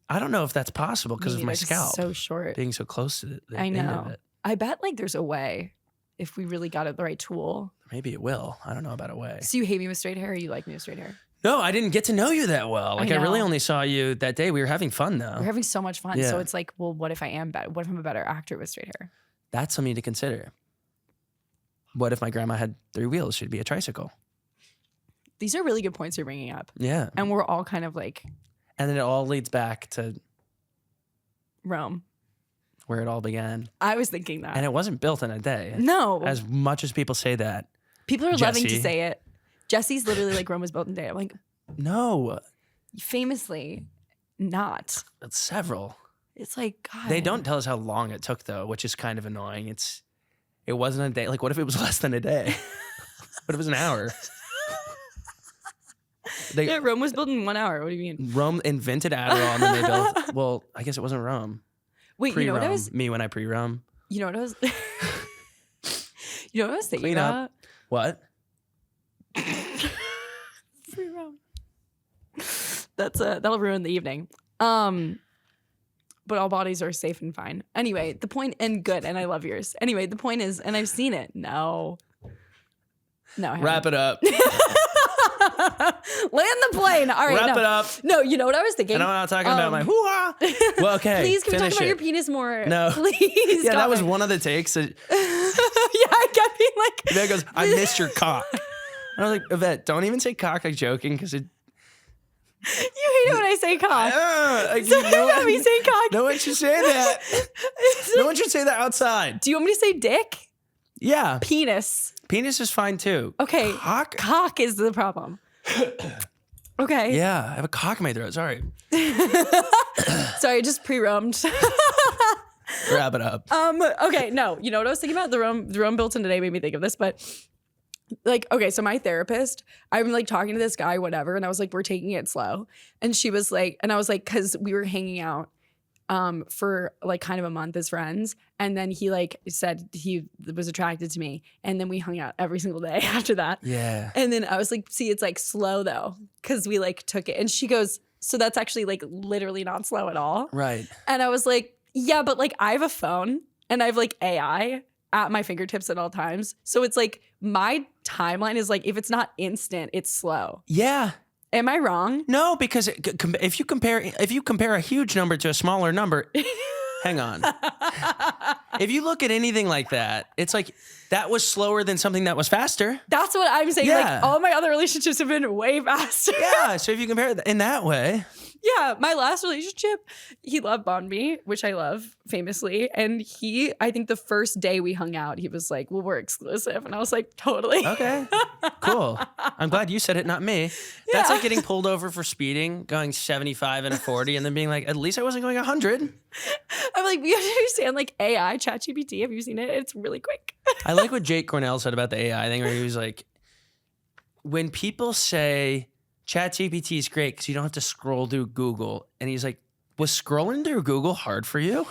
I don't know if that's possible because Me of my neither, 'cause it's scalp so short. being so close to the I end of know. it. I bet like there's a way if we really got it the right tool. Maybe it will. I don't know about a way. So you hate me with straight hair or you like me with straight hair? No, I didn't get to know you that well. Like I really know. only saw you that day. We were having fun though. We're having so much fun. Yeah. So it's like, well, what if I am better? What if I'm a better actor with straight hair? That's something to consider. What if my grandma had 3 wheels? She'd be a tricycle. These are really good points you're bringing up. Yeah. And we're all kind of like And then it all leads back to Rome. where it all began. I was thinking that. And it wasn't built in a day. No. As much as people say that. People are loving to Jesse. say it. Jesse's literally like Rome was built in a day. I'm like, No. famously not. It's several. It's like, God. They don't tell us how long it took though, which is kind of annoying. It wasn't a day. Like what if it was less than a day? What if it was an hour? Yeah, Rome was built in 1 hour. What do you mean? Rome invented Adderall and then they built, well, I guess it wasn't Rome. Wait, you know what I was? Me when I pre-Rome. You know what I was? You know what I was thinking Clean up. about? What? Pre-Rome. That'll ruin the evening. But all bodies are safe and fine. Anyway, the point and good, and I love yours. Anyway, the point is, and I've seen it. No, I Wrap it up. Land the plane. All right, Wrap no. it up. No, you know what I was thinking? And I'm not talking about my hoo-ha. Well, okay. Please, can we talk finish about it. your penis more? No. Please. Yeah, that stop was it. one of the takes. Yeah, I kept being like. Yvette goes, I missed your cock. And I was like, Yvette, don't even say cock like joking because it. You hate it when I say cock. So no, you got me saying cock. no one should say that. No one should say that outside. Do you want me to say dick? Yeah. Penis. Penis is fine too. Okay. Cock? Cock is the problem. Okay. Yeah, I have a cock in my throat. Sorry. Sorry, just pre-roamed. Wrap it up. Okay, no. You know what I was thinking about? The Rome built in today made me think of this, but like, okay, so my therapist, I'm like talking to this guy, whatever, and I was like, we're taking it slow. And she was like, and I was like, because we were hanging out for like kind of a month as friends. And then he like said he was attracted to me. And then we hung out every single day after that. Yeah. And then I was like, see, it's like slow though, because we like took it. And she goes, so that's actually like literally not slow at all. Right. And I was like, yeah, but like I have a phone and I have like AI at my fingertips at all times. So it's like my timeline is like, if it's not instant, it's slow. Yeah. Am I wrong? No, because if you compare a huge number to a smaller number, hang on. If you look at anything like that, it's like that was slower than something that was faster. That's what I'm saying. Yeah. Like all my other relationships have been way faster. Yeah. So if you compare it in that way. Yeah, my last relationship, he love bombed me, which I love famously. And I think the first day we hung out, he was like, well, we're exclusive. And I was like, totally. Okay, cool. I'm glad you said it, not me. That's like getting pulled over for speeding, going 75 and a 40, and then being like, at least I wasn't going 100. I'm like, you have to understand, like AI, ChatGPT, have you seen it? It's really quick. I like what Jake Cornell said about the AI thing, where he was like, when people say ChatGPT is great because you don't have to scroll through Google, and he's like, was scrolling through Google hard for you?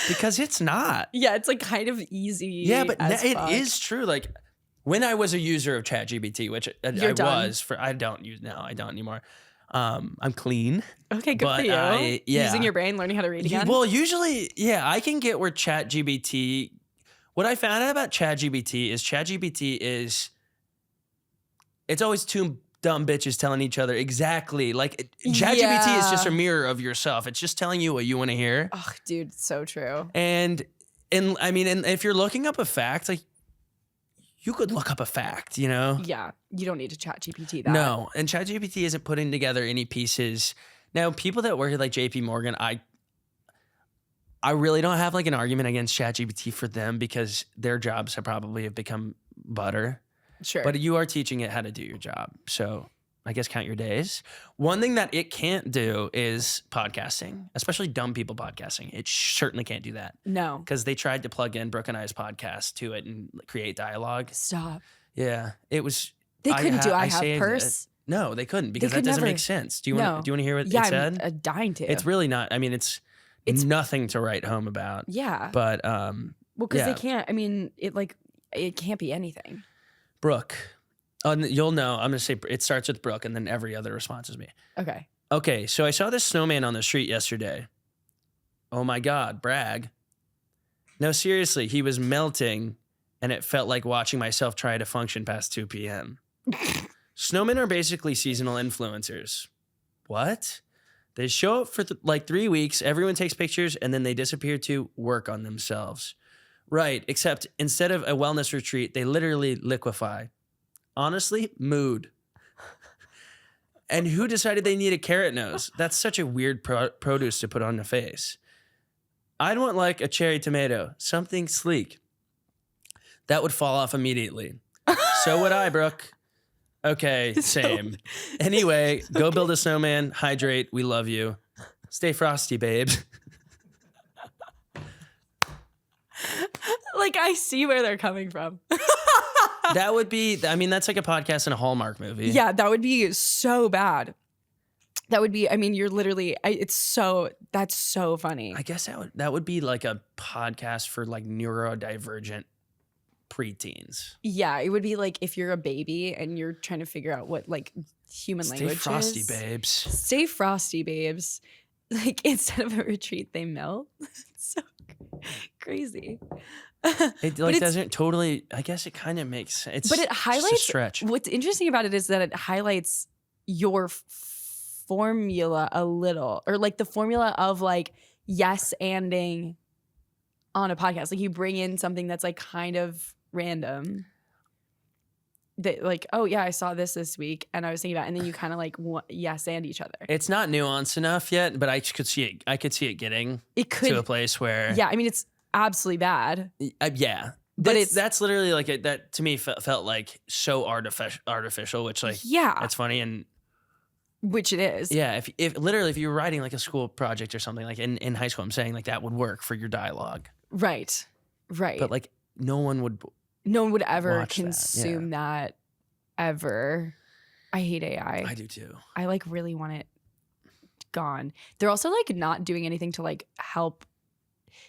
Because it's not. Yeah, it's like kind of easy. Yeah, but as it fuck. is true. Like when I was a user of ChatGPT, which I You're done. was for, I don't use now. I don't anymore. I'm clean. Okay, good but for you. yeah. Using your brain, learning how to read again. Well, usually, yeah, I can get where ChatGPT. What I found out about ChatGPT is it's always two dumb bitches telling each other exactly. Like ChatGPT is just a mirror of yourself. It's just telling you what you want to hear. Oh, dude, so true. And I mean, and if you're looking up a fact, like you could look up a fact, you know? Yeah, you don't need to ChatGPT that. No, and ChatGPT isn't putting together any pieces. Now, people that work at like JP Morgan, I really don't have like an argument against ChatGPT for them because their jobs have become butter. Sure. But you are teaching it how to do your job. So I guess count your days. One thing that it can't do is podcasting, especially dumb people podcasting. It certainly can't do that. No. Because they tried to plug in Brooke and I's podcast to it and create dialogue. Stop. Yeah. It was. They couldn't do I have purse. No, they couldn't because that doesn't make sense. Do you want to hear what it said? I'm dying to. It's really not. I mean, it's nothing to write home about. Yeah. But well, because they can't. I mean, it can't be anything. Brooke. You'll know. I'm going to say it starts with Brooke and then every other response is me. Okay. Okay. So I saw this snowman on the street yesterday. Oh my God. Brag. No, seriously. He was melting and it felt like watching myself try to function past 2 p.m. Snowmen are basically seasonal influencers. What? They show up for like 3 weeks. Everyone takes pictures and then they disappear to work on themselves. Right. Except instead of a wellness retreat, they literally liquefy. Honestly, mood. And who decided they need a carrot nose? That's such a weird produce to put on the face. I'd want like a cherry tomato, something sleek. That would fall off immediately. So would I, Brooke. Okay, same. Anyway, go build a snowman, hydrate, we love you. Stay frosty, babes. Like, I see where they're coming from. That would be, I mean, that's like a podcast in a Hallmark movie. Yeah, that would be so bad. That would be, I mean, you're literally, that's so funny. I guess that would be like a podcast for like neurodivergent preteens. Yeah, it would be like if you're a baby and you're trying to figure out what like human language is. Stay frosty, babes. Stay frosty, babes. Like instead of a retreat, they melt. It's so crazy. It like doesn't totally. I guess it kind of makes sense. But it highlights. Just a stretch. What's interesting about it is that it highlights your formula a little, or like the formula of like yes-anding on a podcast. Like you bring in something that's like kind of random. That like, oh yeah, I saw this week, and I was thinking about it, and then you kind of like yes and each other. It's not nuanced enough yet, but I could see it. I could see it getting to a place where. Yeah, I mean it's absolutely bad. Yeah, but that's literally like that to me felt like so artificial, which like it's funny and. Which it is. Yeah, if literally if you were writing like a school project or something like in high school, I'm saying like that would work for your dialogue. Right. But like no one would ever consume that ever. I hate AI. I do too. I like really want it gone. They're also like not doing anything to like help.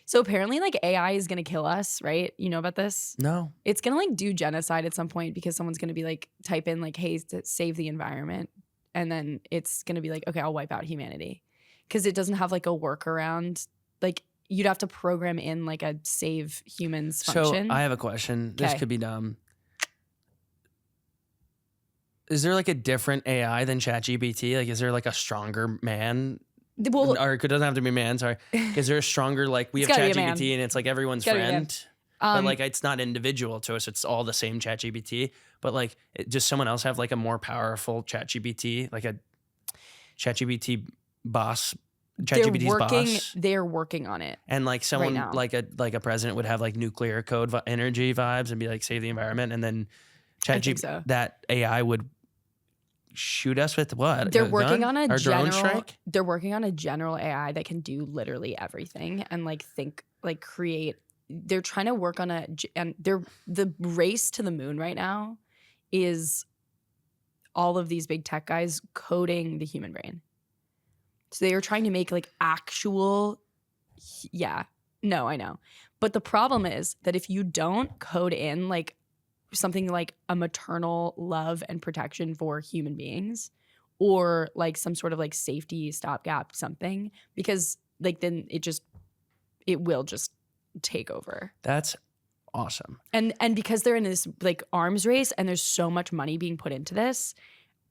So apparently like AI is going to kill us, right? You know about this? No. It's going to like do genocide at some point because someone's going to be like type in like, hey, to save the environment. And then it's going to be like, okay, I'll wipe out humanity. Because it doesn't have like a workaround. Like you'd have to program in like a save humans function. So I have a question. This could be dumb. Is there like a different AI than ChatGPT? Like is there like a stronger man? Well, or it doesn't have to be a man, sorry. Is there a stronger, like we have ChatGPT and it's like everyone's friend? But like it's not individual to us. It's all the same ChatGPT. But like just someone else have like a more powerful ChatGPT, like a ChatGPT boss. ChatGPT's boss. They're working on it. And like someone like a president would have like nuclear code energy vibes and be like save the environment. And then ChatGPT that AI would shoot us with what? They're working on a drone strike? They're working on a general AI that can do literally everything and like think, like create. They're trying to work on the race to the moon right now is all of these big tech guys coding the human brain. So they are trying to make like actual, I know. But the problem is that if you don't code in like something like a maternal love and protection for human beings or like some sort of like safety stopgap, something, because like then it will just take over. That's awesome. And because they're in this like arms race and there's so much money being put into this,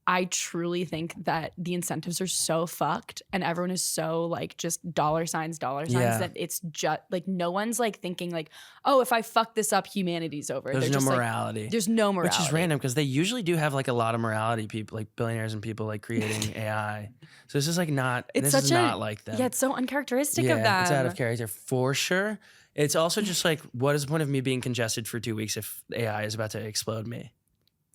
I truly think that the incentives are so fucked and everyone is so like just dollar signs that it's just like no one's like thinking like, oh, if I fuck this up, humanity's over. There's no just morality. Like, there's no morality. Which is random because they usually do have like a lot of morality, people like billionaires and people like creating AI. So this is like not, not like them. Yeah, it's so uncharacteristic of them. It's out of character for sure. It's also just like, what is the point of me being congested for 2 weeks if AI is about to explode me?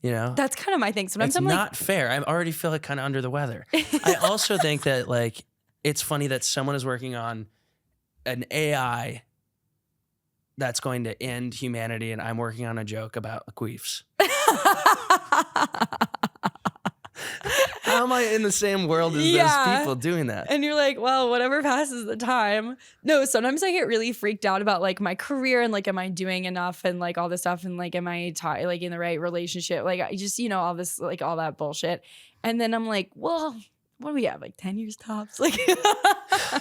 You know? That's kind of my thing. Sometimes I'm not fair. I already feel like kind of under the weather. I also think that like, it's funny that someone is working on an AI that's going to end humanity and I'm working on a joke about queefs. How am I in the same world as those people doing that? And you're like, well, whatever passes the time. No, sometimes I get really freaked out about like my career and like, am I doing enough and like all this stuff and like, am I like in the right relationship? Like I just, all this, like all that bullshit. And then I'm like, well, what do we have? Like 10 years tops? Like,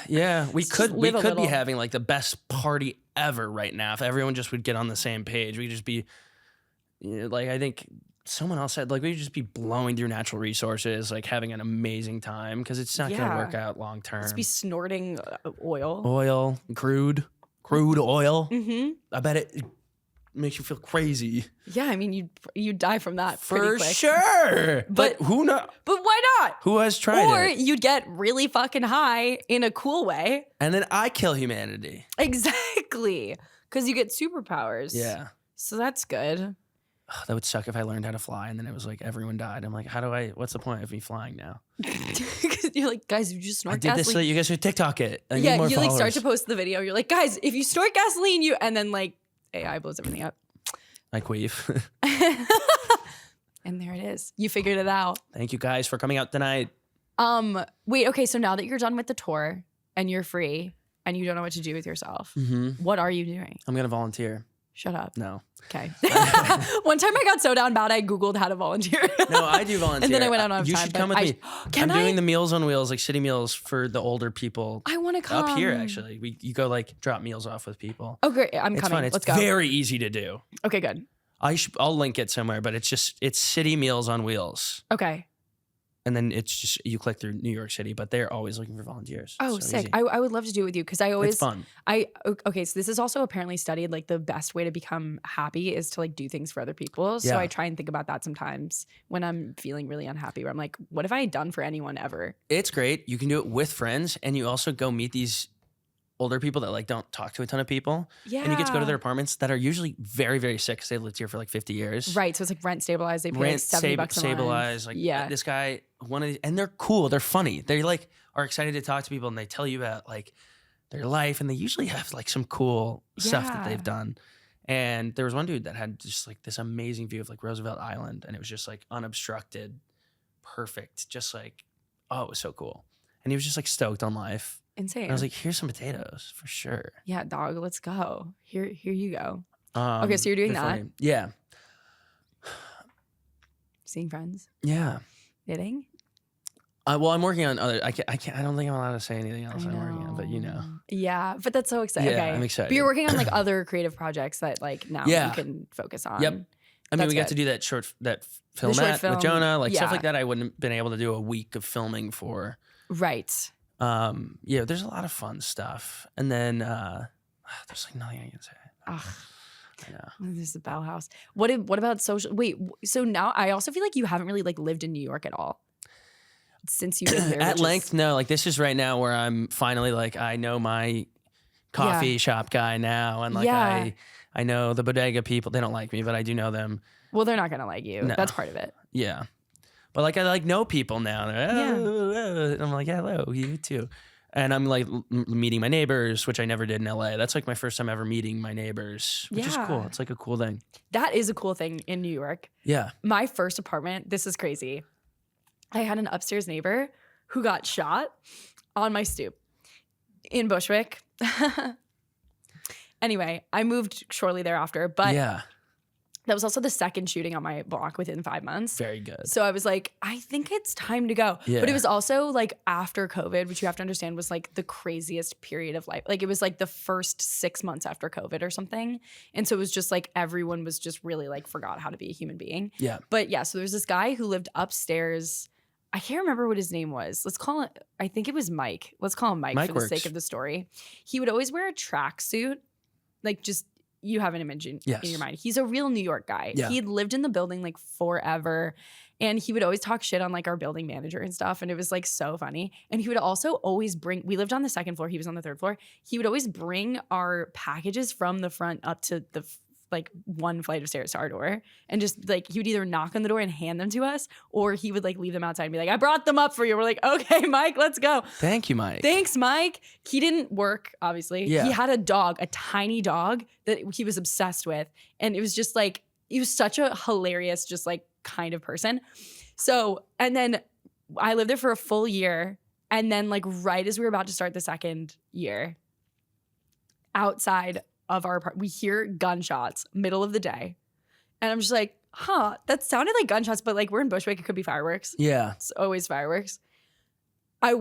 yeah, we could be having like the best party ever right now if everyone just would get on the same page. We'd just be like, I think someone else said like we'd just be blowing through natural resources, like having an amazing time because it's not going to work out long term. Just be snorting oil, crude oil. Mm-hmm. I bet it makes you feel crazy. Yeah, I mean you die from that for pretty quick. Sure. But who knows? But why not? Who has tried it? Or you'd get really fucking high in a cool way, and then I kill humanity. Exactly, because you get superpowers. Yeah. So that's good. Oh, that would suck if I learned how to fly and then it was like everyone died. I'm like, what's the point of me flying now? Because you're like, guys, you just snort gasoline. I did this so that you guys would TikTok it. I yeah, need more you followers. like start to post the video. You're like, guys, if you snort gasoline, and then like AI blows everything up. I queef. And there it is. You figured it out. Thank you guys for coming out tonight. Wait, okay, so now that you're done with the tour and you're free and you don't know what to do with yourself, what are you doing? I'm gonna volunteer. Shut up. No. Okay. One time I got so down bad I Googled how to volunteer. No, I do volunteer. And then I went out on time. You should come with me. I'm doing the Meals on Wheels, like city meals for the older people. I want to come. Up here, actually. You go like drop meals off with people. Oh, great. I'm it's coming. Fun. It's Let's go. very easy to do. Okay, good. I'll link it somewhere, but it's City Meals on Wheels. Okay. And then it's just, you click through New York City, but they're always looking for volunteers. Oh, so sick. I would love to do it with you because I always. It's fun. Okay, so this is also apparently studied, like the best way to become happy is to like do things for other people. So I try and think about that sometimes when I'm feeling really unhappy where I'm like, what have I done for anyone ever? It's great. You can do it with friends and you also go meet these older people that like don't talk to a ton of people. Yeah. And you get to go to their apartments that are usually very, very sick because they've lived here for like 50 years. Right. So it's like rent stabilized. They pay like $70 a month. Stabilized. Like this guy, and they're cool. They're funny. They like are excited to talk to people and they tell you about like their life and they usually have like some cool stuff that they've done. And there was one dude that had just like this amazing view of like Roosevelt Island and it was just like unobstructed, perfect, just like, oh, it was so cool. And he was just like stoked on life. Insane. And I was like, here's some potatoes for sure. Yeah, dog, let's go. Here you go. Okay, so you're doing that. Funny. Yeah. Seeing friends. Yeah. Knitting. Well, I'm working on other. I don't think I'm allowed to say anything else I'm working on, but you know. Yeah, but that's so exciting. Yeah, okay. I'm excited. But you're working on like other creative projects that like now you can focus on. Yep. I mean, we got to do that film with Jonah, like stuff like that. I wouldn't have been able to do a week of filming for. Right. Yeah, there's a lot of fun stuff, and then there's like nothing I can say. I know. This is the Bauhaus. What about social? Wait, so now I also feel like you haven't really like lived in New York at all since you've been here. At length, no. Like this is right now where I'm finally like I know my coffee shop guy now, and like I know the bodega people. They don't like me, but I do know them. Well, they're not gonna like you. No. That's part of it. Yeah. But like I like know people now. Like, and I'm like, hello, you too. And I'm like meeting my neighbors, which I never did in LA. That's like my first time ever meeting my neighbors, which is cool. It's like a cool thing. That is a cool thing in New York. Yeah. My first apartment, this is crazy. I had an upstairs neighbor who got shot on my stoop in Bushwick. Anyway, I moved shortly thereafter, but That was also the second shooting on my block within 5 months. Very good. So I was like, I think it's time to go. Yeah. But it was also like after COVID, which you have to understand was like the craziest period of life. Like it was like the first 6 months after COVID or something. And so it was just like everyone was just really like forgot how to be a human being. Yeah. But yeah, so there's this guy who lived upstairs. I can't remember what his name was. Let's call it, I think it was Mike. Let's call him Mike for the sake of the story. He would always wear a tracksuit, like just, you have an image in your mind. He's a real New York guy. Yeah. He had lived in the building like forever. And he would always talk shit on like our building manager and stuff. And it was like so funny. And he would also always bring, we lived on the second floor. He was on the third floor. He would always bring our packages from the front up to the like one flight of stairs to our door. And just like, he would either knock on the door and hand them to us, or he would like leave them outside and be like, I brought them up for you. We're like, okay, Mike, let's go. Thank you, Mike. Thanks, Mike. He didn't work, obviously. Yeah. He had a dog, a tiny dog that he was obsessed with. And it was just like, he was such a hilarious, just like kind of person. So, and then I lived there for a full year. And then like right as we were about to start the second year, outside of our apartment, we hear gunshots middle of the day. And I'm just like, huh, that sounded like gunshots, but like we're in Bushwick, it could be fireworks. Yeah. It's always fireworks. My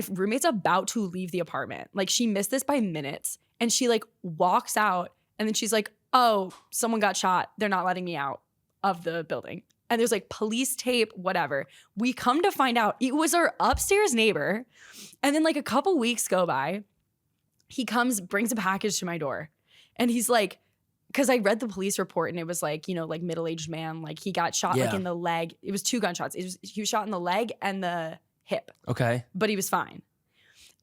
roommate's about to leave the apartment. Like she missed this by minutes. And she like walks out and then she's like, oh, someone got shot. They're not letting me out of the building. And there's like police tape, whatever. We come to find out it was our upstairs neighbor. And then like a couple weeks go by. He comes, brings a package to my door. And he's like, because I read the police report and it was like, you know, like middle-aged man, like he got shot like in the leg. It was 2 gunshots. He was shot in the leg and the hip. Okay. But he was fine.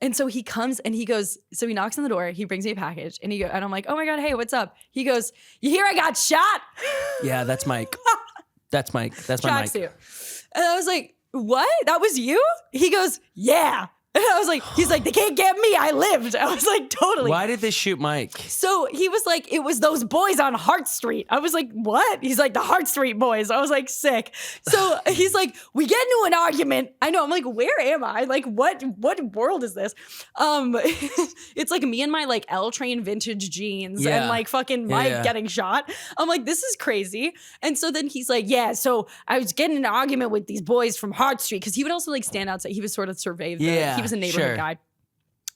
And so he comes and he goes, so he knocks on the door, he brings me a package and and I'm like, oh my God, hey, what's up? He goes, you hear I got shot? Yeah, that's Mike. That's Mike. That's my Mike. Tracksuit. And I was like, what? That was you? He goes, yeah. And I was like, he's like, they can't get me. I lived. I was like, totally. Why did they shoot Mike? So he was like, it was those boys on Hart Street. I was like, what? He's like, the Hart Street boys. I was like, sick. So he's like, we get into an argument. I know. I'm like, where am I? Like, what world is this? It's like me and my like L Train vintage jeans and like fucking Mike getting shot. I'm like, this is crazy. And so then he's like, yeah, so I was getting in an argument with these boys from Hart Street. Cause he would also like stand outside. He was sort of survey he was a neighborhood guy.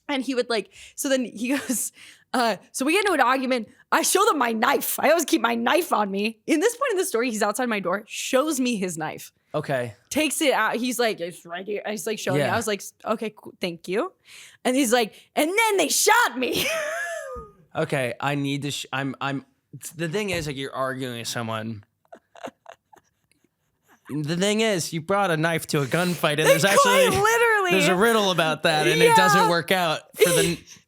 And he would like, so then he goes, so we get into an argument. I show them my knife. I always keep my knife on me. In this point in the story, he's outside my door, shows me his knife. Okay. Takes it out. He's like, it's right here. And he's like showing me. I was like, okay, cool, thank you. And he's like, and then they shot me. Okay, I need to, the thing is like you're arguing with someone. The thing is, you brought a knife to a gunfight, and there's actually there's a riddle about that, and it doesn't work out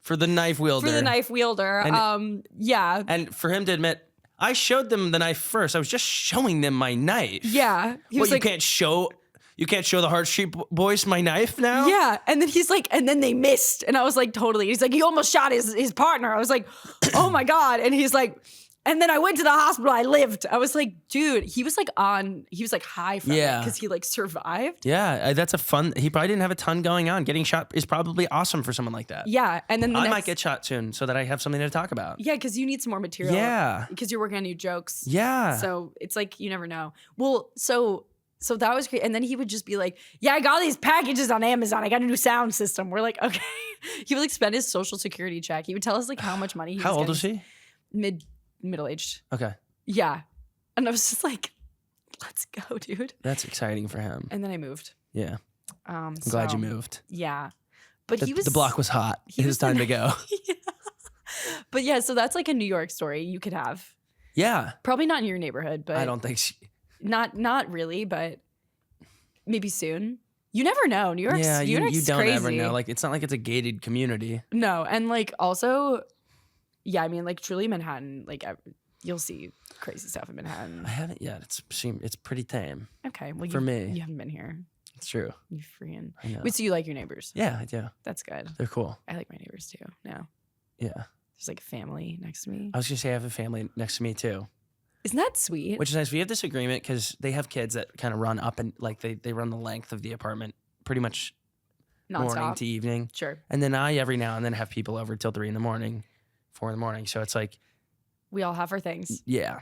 for the knife wielder. For the knife wielder, And for him to admit, I showed them the knife first. I was just showing them my knife. Yeah, you can't show the Hart Street boys my knife now? Yeah, and then he's like, and then they missed, and I was like, totally. He's like, he almost shot his partner. I was like, oh my God, and he's like. And then I went to the hospital. I lived. I was like, dude, he was like high from it because he like survived. Yeah, that's a fun. He probably didn't have a ton going on. Getting shot is probably awesome for someone like that. Yeah, and then I might get shot soon so that I have something to talk about. Yeah, because you need some more material. Yeah, because you're working on new jokes. Yeah, so it's like you never know. Well, so that was great. And then he would just be like, yeah, I got these packages on Amazon. I got a new sound system. We're like, okay. He would like spend his social security check. He would tell us like how much money he was How old was he? Middle-aged. Okay. Yeah. And I was just like, let's go, dude. That's exciting for him. And then I moved. Yeah. I'm glad you moved. Yeah. But the block was hot. It was time to go. Yeah. But yeah, so that's like a New York story you could have. Yeah. Probably not in your neighborhood, but I don't think not really, but maybe soon. You never know. New York's you don't crazy. ever know. Like it's not like it's a gated community. No, and like also yeah, I mean, like truly Manhattan, like you'll see crazy stuff in Manhattan. I haven't yet. It's pretty tame. Okay, well, for me, you haven't been here. It's true. You freaking. I know. Wait, so you like your neighbors? Yeah, I do. That's good. They're cool. I like my neighbors too. Now. Yeah. There's like a family next to me. I was gonna say I have a family next to me too. Isn't that sweet? Which is nice. We have this agreement because they have kids that kind of run up and like they run the length of the apartment pretty much non-stop. Morning to evening. Sure. And then I every now and then have people over till 3 in the morning. 4 in the morning. So it's like we all have our things. Yeah.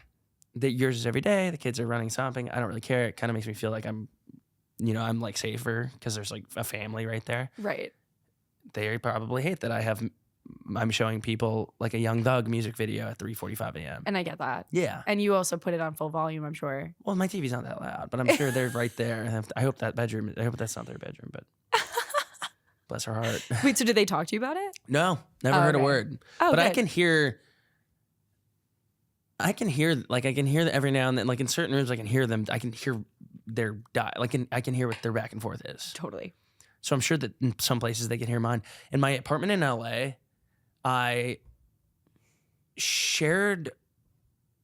yours is every day. The kids are running, stomping. I don't really care. It kind of makes me feel like I'm like safer because there's like a family right there. Right. They probably hate that I'm showing people like a Young Thug music video at 3:45 a.m. And I get that. Yeah. And you also put it on full volume, I'm sure. Well, my TV's not that loud, but I'm sure they're right there. I hope that's not their bedroom, but bless her heart. Wait, so did they talk to you about it? No, never heard a okay. word. Oh, but good. I can hear every now and then, like in certain rooms, I can hear them. I can hear I can hear what their back and forth is. Totally. So I'm sure that in some places they can hear mine. In my apartment in LA, I shared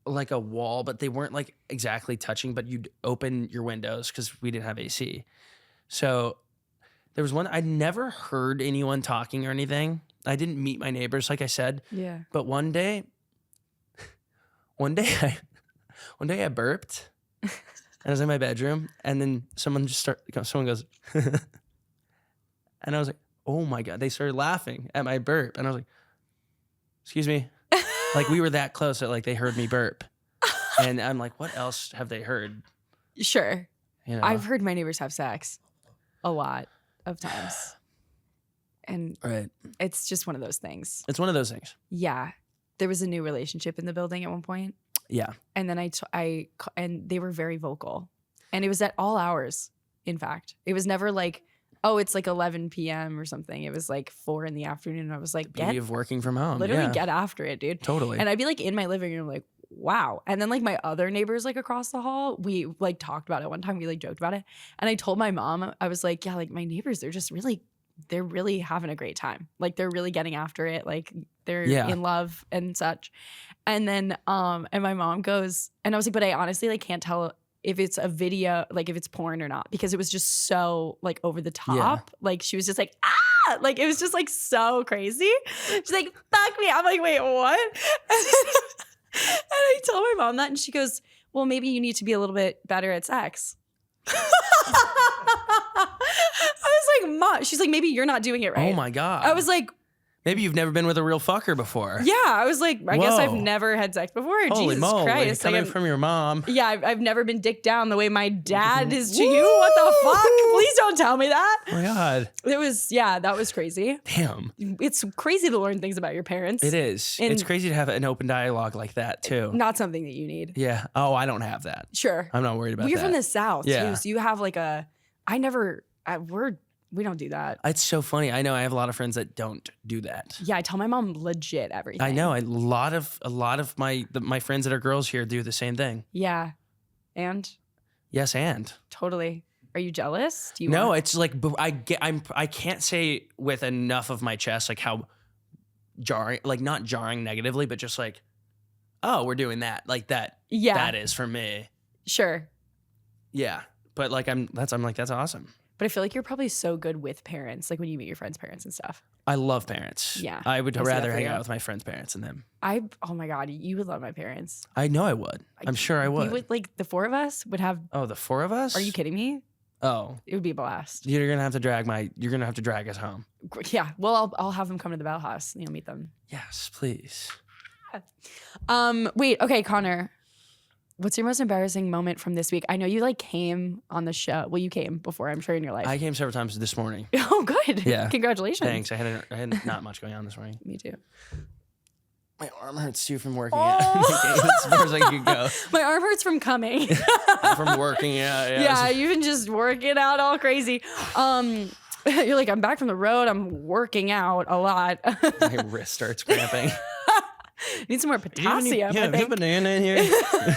like a wall, but they weren't like exactly touching, but you'd open your windows because we didn't have AC. So there was one, I'd never heard anyone talking or anything. I didn't meet my neighbors, like I said. Yeah. But one day I burped and I was in my bedroom, and then someone goes, and I was like, oh my God. They started laughing at my burp. And I was like, excuse me. Like we were that close that like they heard me burp. And I'm like, what else have they heard? Sure. You know? I've heard my neighbors have sex a lot of times. And Right. it's just one of those things. It's one of those things. Yeah. There was a new relationship in the building at one point. Yeah. And then and they were very vocal. And it was at all hours, in fact. It was never like, oh, it's like 11 p.m. or something. It was like 4 in the afternoon. And I was like, Beauty of working from home. literally Yeah. get after it, dude. Totally. And I'd be like in my living room, like, wow. And then like my other neighbors like across the hall, we like talked about it one time. We like joked about it. And I told my mom, I was like, yeah, like my neighbors, they're really having a great time. Like they're really getting after it. Like they're in love and such. And then, and my mom goes, and I was like, but I honestly like can't tell if it's a video, like if it's porn or not, because it was just so like over the top. Yeah. Like she was just like, ah, like it was just like so crazy. She's like, fuck me. I'm like, wait, what? And I told my mom that, and she goes, well, maybe you need to be a little bit better at sex. I was like, Mom, she's like, maybe you're not doing it right. Oh my God. I was like, maybe you've never been with a real fucker before. yeah. I was like, I guess I've Whoa. never had sex before. Holy Jesus moly. Christ. Coming Like, from your mom. yeah, I've never been dicked down the way my dad is to you. What the fuck? Please don't tell me that. Oh my God. It was, yeah, that was crazy. Damn. It's crazy to learn things about your parents. It is. And- it's crazy to have an open dialogue like that too. Not something that you need. Yeah. Oh, I don't have that. Sure. I'm not worried about We're that. from the South Yeah. too, so you have like we don't do that. It's so funny. I know I have a lot of friends that don't do that. Yeah, I tell my mom legit everything. I know a lot of my friends that are girls here do the same thing. Yeah. And Yes, and totally. Are you jealous? Do you no, want- it's like I can't say with enough of my chest like how jarring, like not jarring negatively, but just like, oh, we're doing that, like that. Yeah. That is for me. Sure. Yeah, but like I'm like that's awesome. But I feel like you're probably so good with parents, like when you meet your friends' parents and stuff. I love parents. Yeah, I would I see that rather for hang you. out with my friends' parents than them. Oh my God, you would love my parents. I know I would. I'm sure I would. We would, like the four of us would have, Oh, the four of us? are you kidding me? Oh, It would be a blast. you're gonna have to drag us home. Yeah, well, I'll have them come to the Bell House and you'll meet them. Yes, please. Wait, okay, Connor. What's your most embarrassing moment from this week? I know you like came on the show. Well, you came before, I'm sure, in your life. I came several times this morning. Oh, good. Yeah. Congratulations. Thanks. I had not much going on this morning. Me too. My arm hurts too from working out. As far as I could go. My arm hurts from coming. From working out. Yeah, you've been just working out all crazy. You're like, I'm back from the road. I'm working out a lot. My wrist starts cramping. Need some more potassium. I think. Banana in here.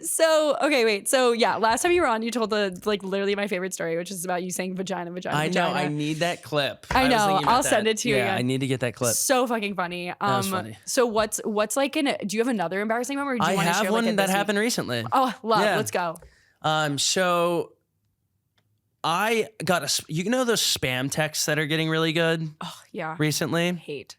So okay, wait. So yeah, last time you were on, you told literally my favorite story, which is about you saying vagina. I know. I need that clip. I was know, thinking about I'll send that. it to you Yeah, again. I need to get that clip. So fucking funny. That was funny. So what's like do you have another embarrassing moment, or do you I want to have share one like, that happened recently. Oh, love. Yeah. Let's go. So I got you know those spam texts that are getting really good Oh yeah. recently? Hate.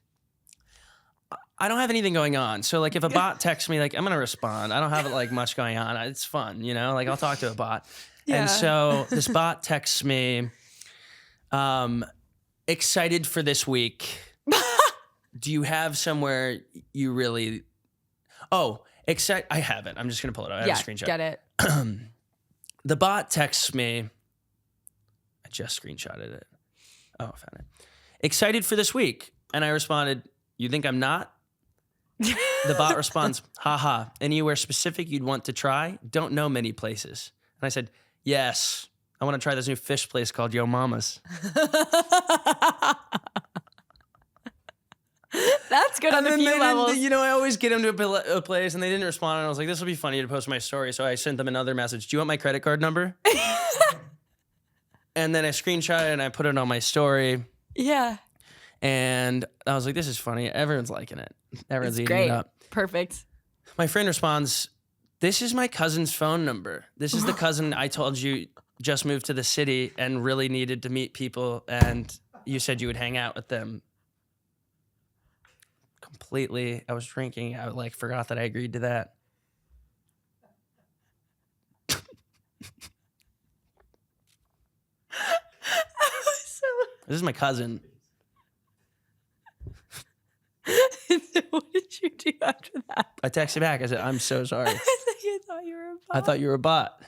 I don't have anything going on. So like if a bot texts me, like I'm going to respond. I don't have like much going on. It's fun, you know, like I'll talk to a bot. Yeah. And so this bot texts me, excited for this week. Do you have somewhere you really, I have it. I'm just going to pull it out. I have a screenshot. Get it. The bot texts me. I just screenshotted it. Oh, I found it. Excited for this week. And I responded, you think I'm not? The bot responds, haha, anywhere specific you'd want to try? Don't know many places. And I said, yes, I want to try this new fish place called Yo Mama's. That's good on a few levels. You know, I always get them to a place and they didn't respond. And I was like, this will be funny to post my story. So I sent them another message. Do you want my credit card number? And then I screenshot it and I put it on my story. Yeah. And I was like, this is funny. Everyone's liking it. Everyone's eating it up. Perfect. My friend responds, this is my cousin's phone number. This is the cousin I told you just moved to the city and really needed to meet people. And you said you would hang out with them. Completely. I was drinking. I like forgot that I agreed to that. This is my cousin. What did you do after that? I texted back. I said, I'm so sorry. I thought you were a bot. I thought you were a bot.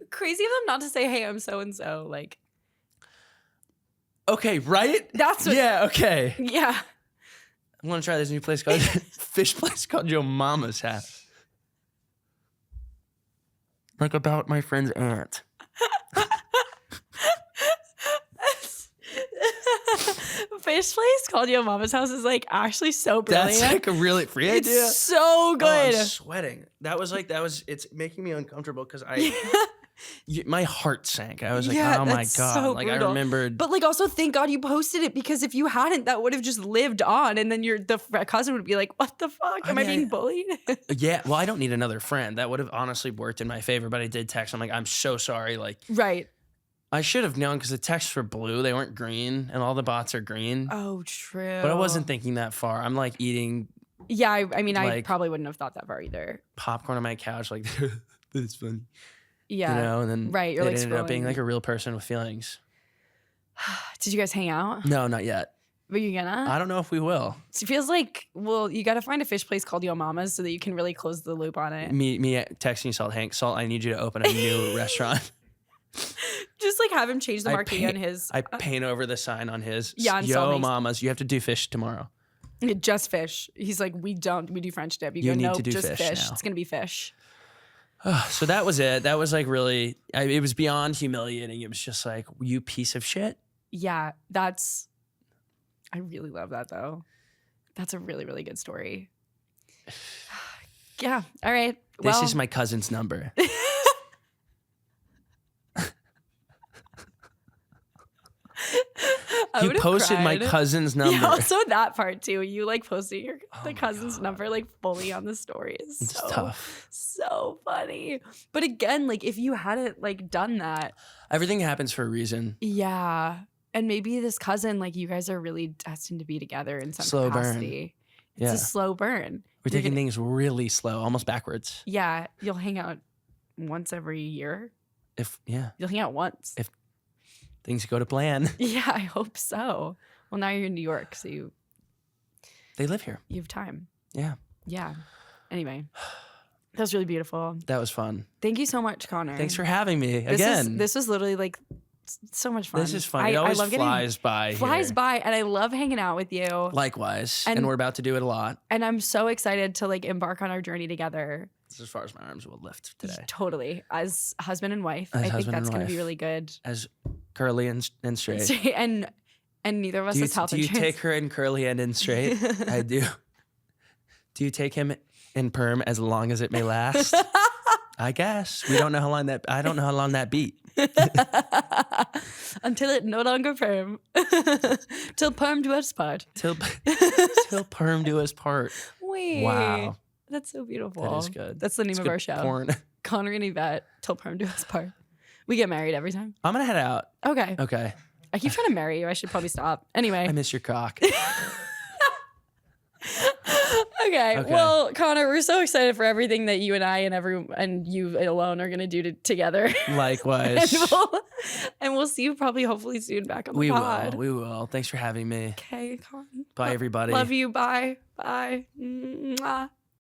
Crazy of them not to say, hey, I'm so-and-so. Like, okay, right? That's what. Yeah, okay. Yeah. I want to try this new place called fish place called Yo Mama's house. Like about my friend's aunt. Fish place called Yo Mama's house is like actually so brilliant. That's like a really free idea. It's so good. Oh, I'm sweating. It's making me uncomfortable because my heart sank. I was like, oh my God. So like brutal. I remembered. But like also thank God you posted it because if you hadn't, that would have just lived on. And then the cousin would be like, what the fuck? Am I being bullied? Yeah. Well, I don't need another friend. That would have honestly worked in my favor, but I did text. I'm like, I'm so sorry. Like, right. I should have known because the texts were blue. They weren't green and all the bots are green. Oh, true. But I wasn't thinking that far. I'm like eating. Yeah. I mean, I like, probably wouldn't have thought that far either. Popcorn on my couch. Like, it's funny. Yeah. You know, and then right, you're it like ended up being scrolling. like a real person with feelings. Did you guys hang out? No, not yet. Were you gonna? I don't know if we will. It feels like, well, you got to find a fish place called Yo Mama's so that you can really close the loop on it. Me texting Salt, Hank, Salt, I need you to open a new restaurant. Just like have him change the marquee on his. I paint over the sign on his. Yeah, and Yo Mama's, you have to do fish tomorrow. Just fish. He's like, we do French dip. You go, need nope, to do just fish now. It's gonna be fish. So that was it. That was like really, it was beyond humiliating. It was just like, you piece of shit. Yeah, I really love that though. That's a really, really good story. Yeah. All right. This is my cousin's number. You posted my cousin's number. Yeah, also that part too. You like posting the cousin's number like fully on the story is it's so tough. So funny. But again, like if you hadn't like done that, everything happens for a reason. yeah. And maybe this cousin, like you guys are really destined to be together in some Slow capacity. Burn. It's a slow burn. We're taking things really slow, almost backwards. Yeah, you'll hang out once every year. You'll hang out once. If things go to plan. Yeah, I hope so. Well, now you're in New York, so they live here. You have time. Yeah. Yeah. Anyway, that was really beautiful. That was fun. Thank you so much, Connor. Thanks for having me again. This was literally like so much fun. This is fun. It always flies by. Flies by, and I love hanging out with you. Likewise, and we're about to do it a lot. And I'm so excited to like embark on our journey together. It's as far as my arms will lift today. Totally, as husband and wife. I think that's going to be really good. As curly and straight. And neither of us has health insurance. Do you take her in curly and in straight? I do. Do you take him in perm as long as it may last? I guess. I don't know how long that beat. Until it no longer perm. Till perm do us part. Till perm do us part. Wait. Wow. That's so beautiful. That is good. That's the name of our show. Porn. Connor and Yvette, till perm do us part. We get married every time. I'm going to head out. Okay. Okay. I keep trying to marry you. I should probably stop. Anyway. I miss your cock. Okay. Well, Connor, we're so excited for everything that you and I and you alone are going to do together. Likewise. and we'll see you probably hopefully soon back on the pod. We will. Thanks for having me. Okay, Connor. Bye, everybody. Love you. Bye. Bye. Mwah.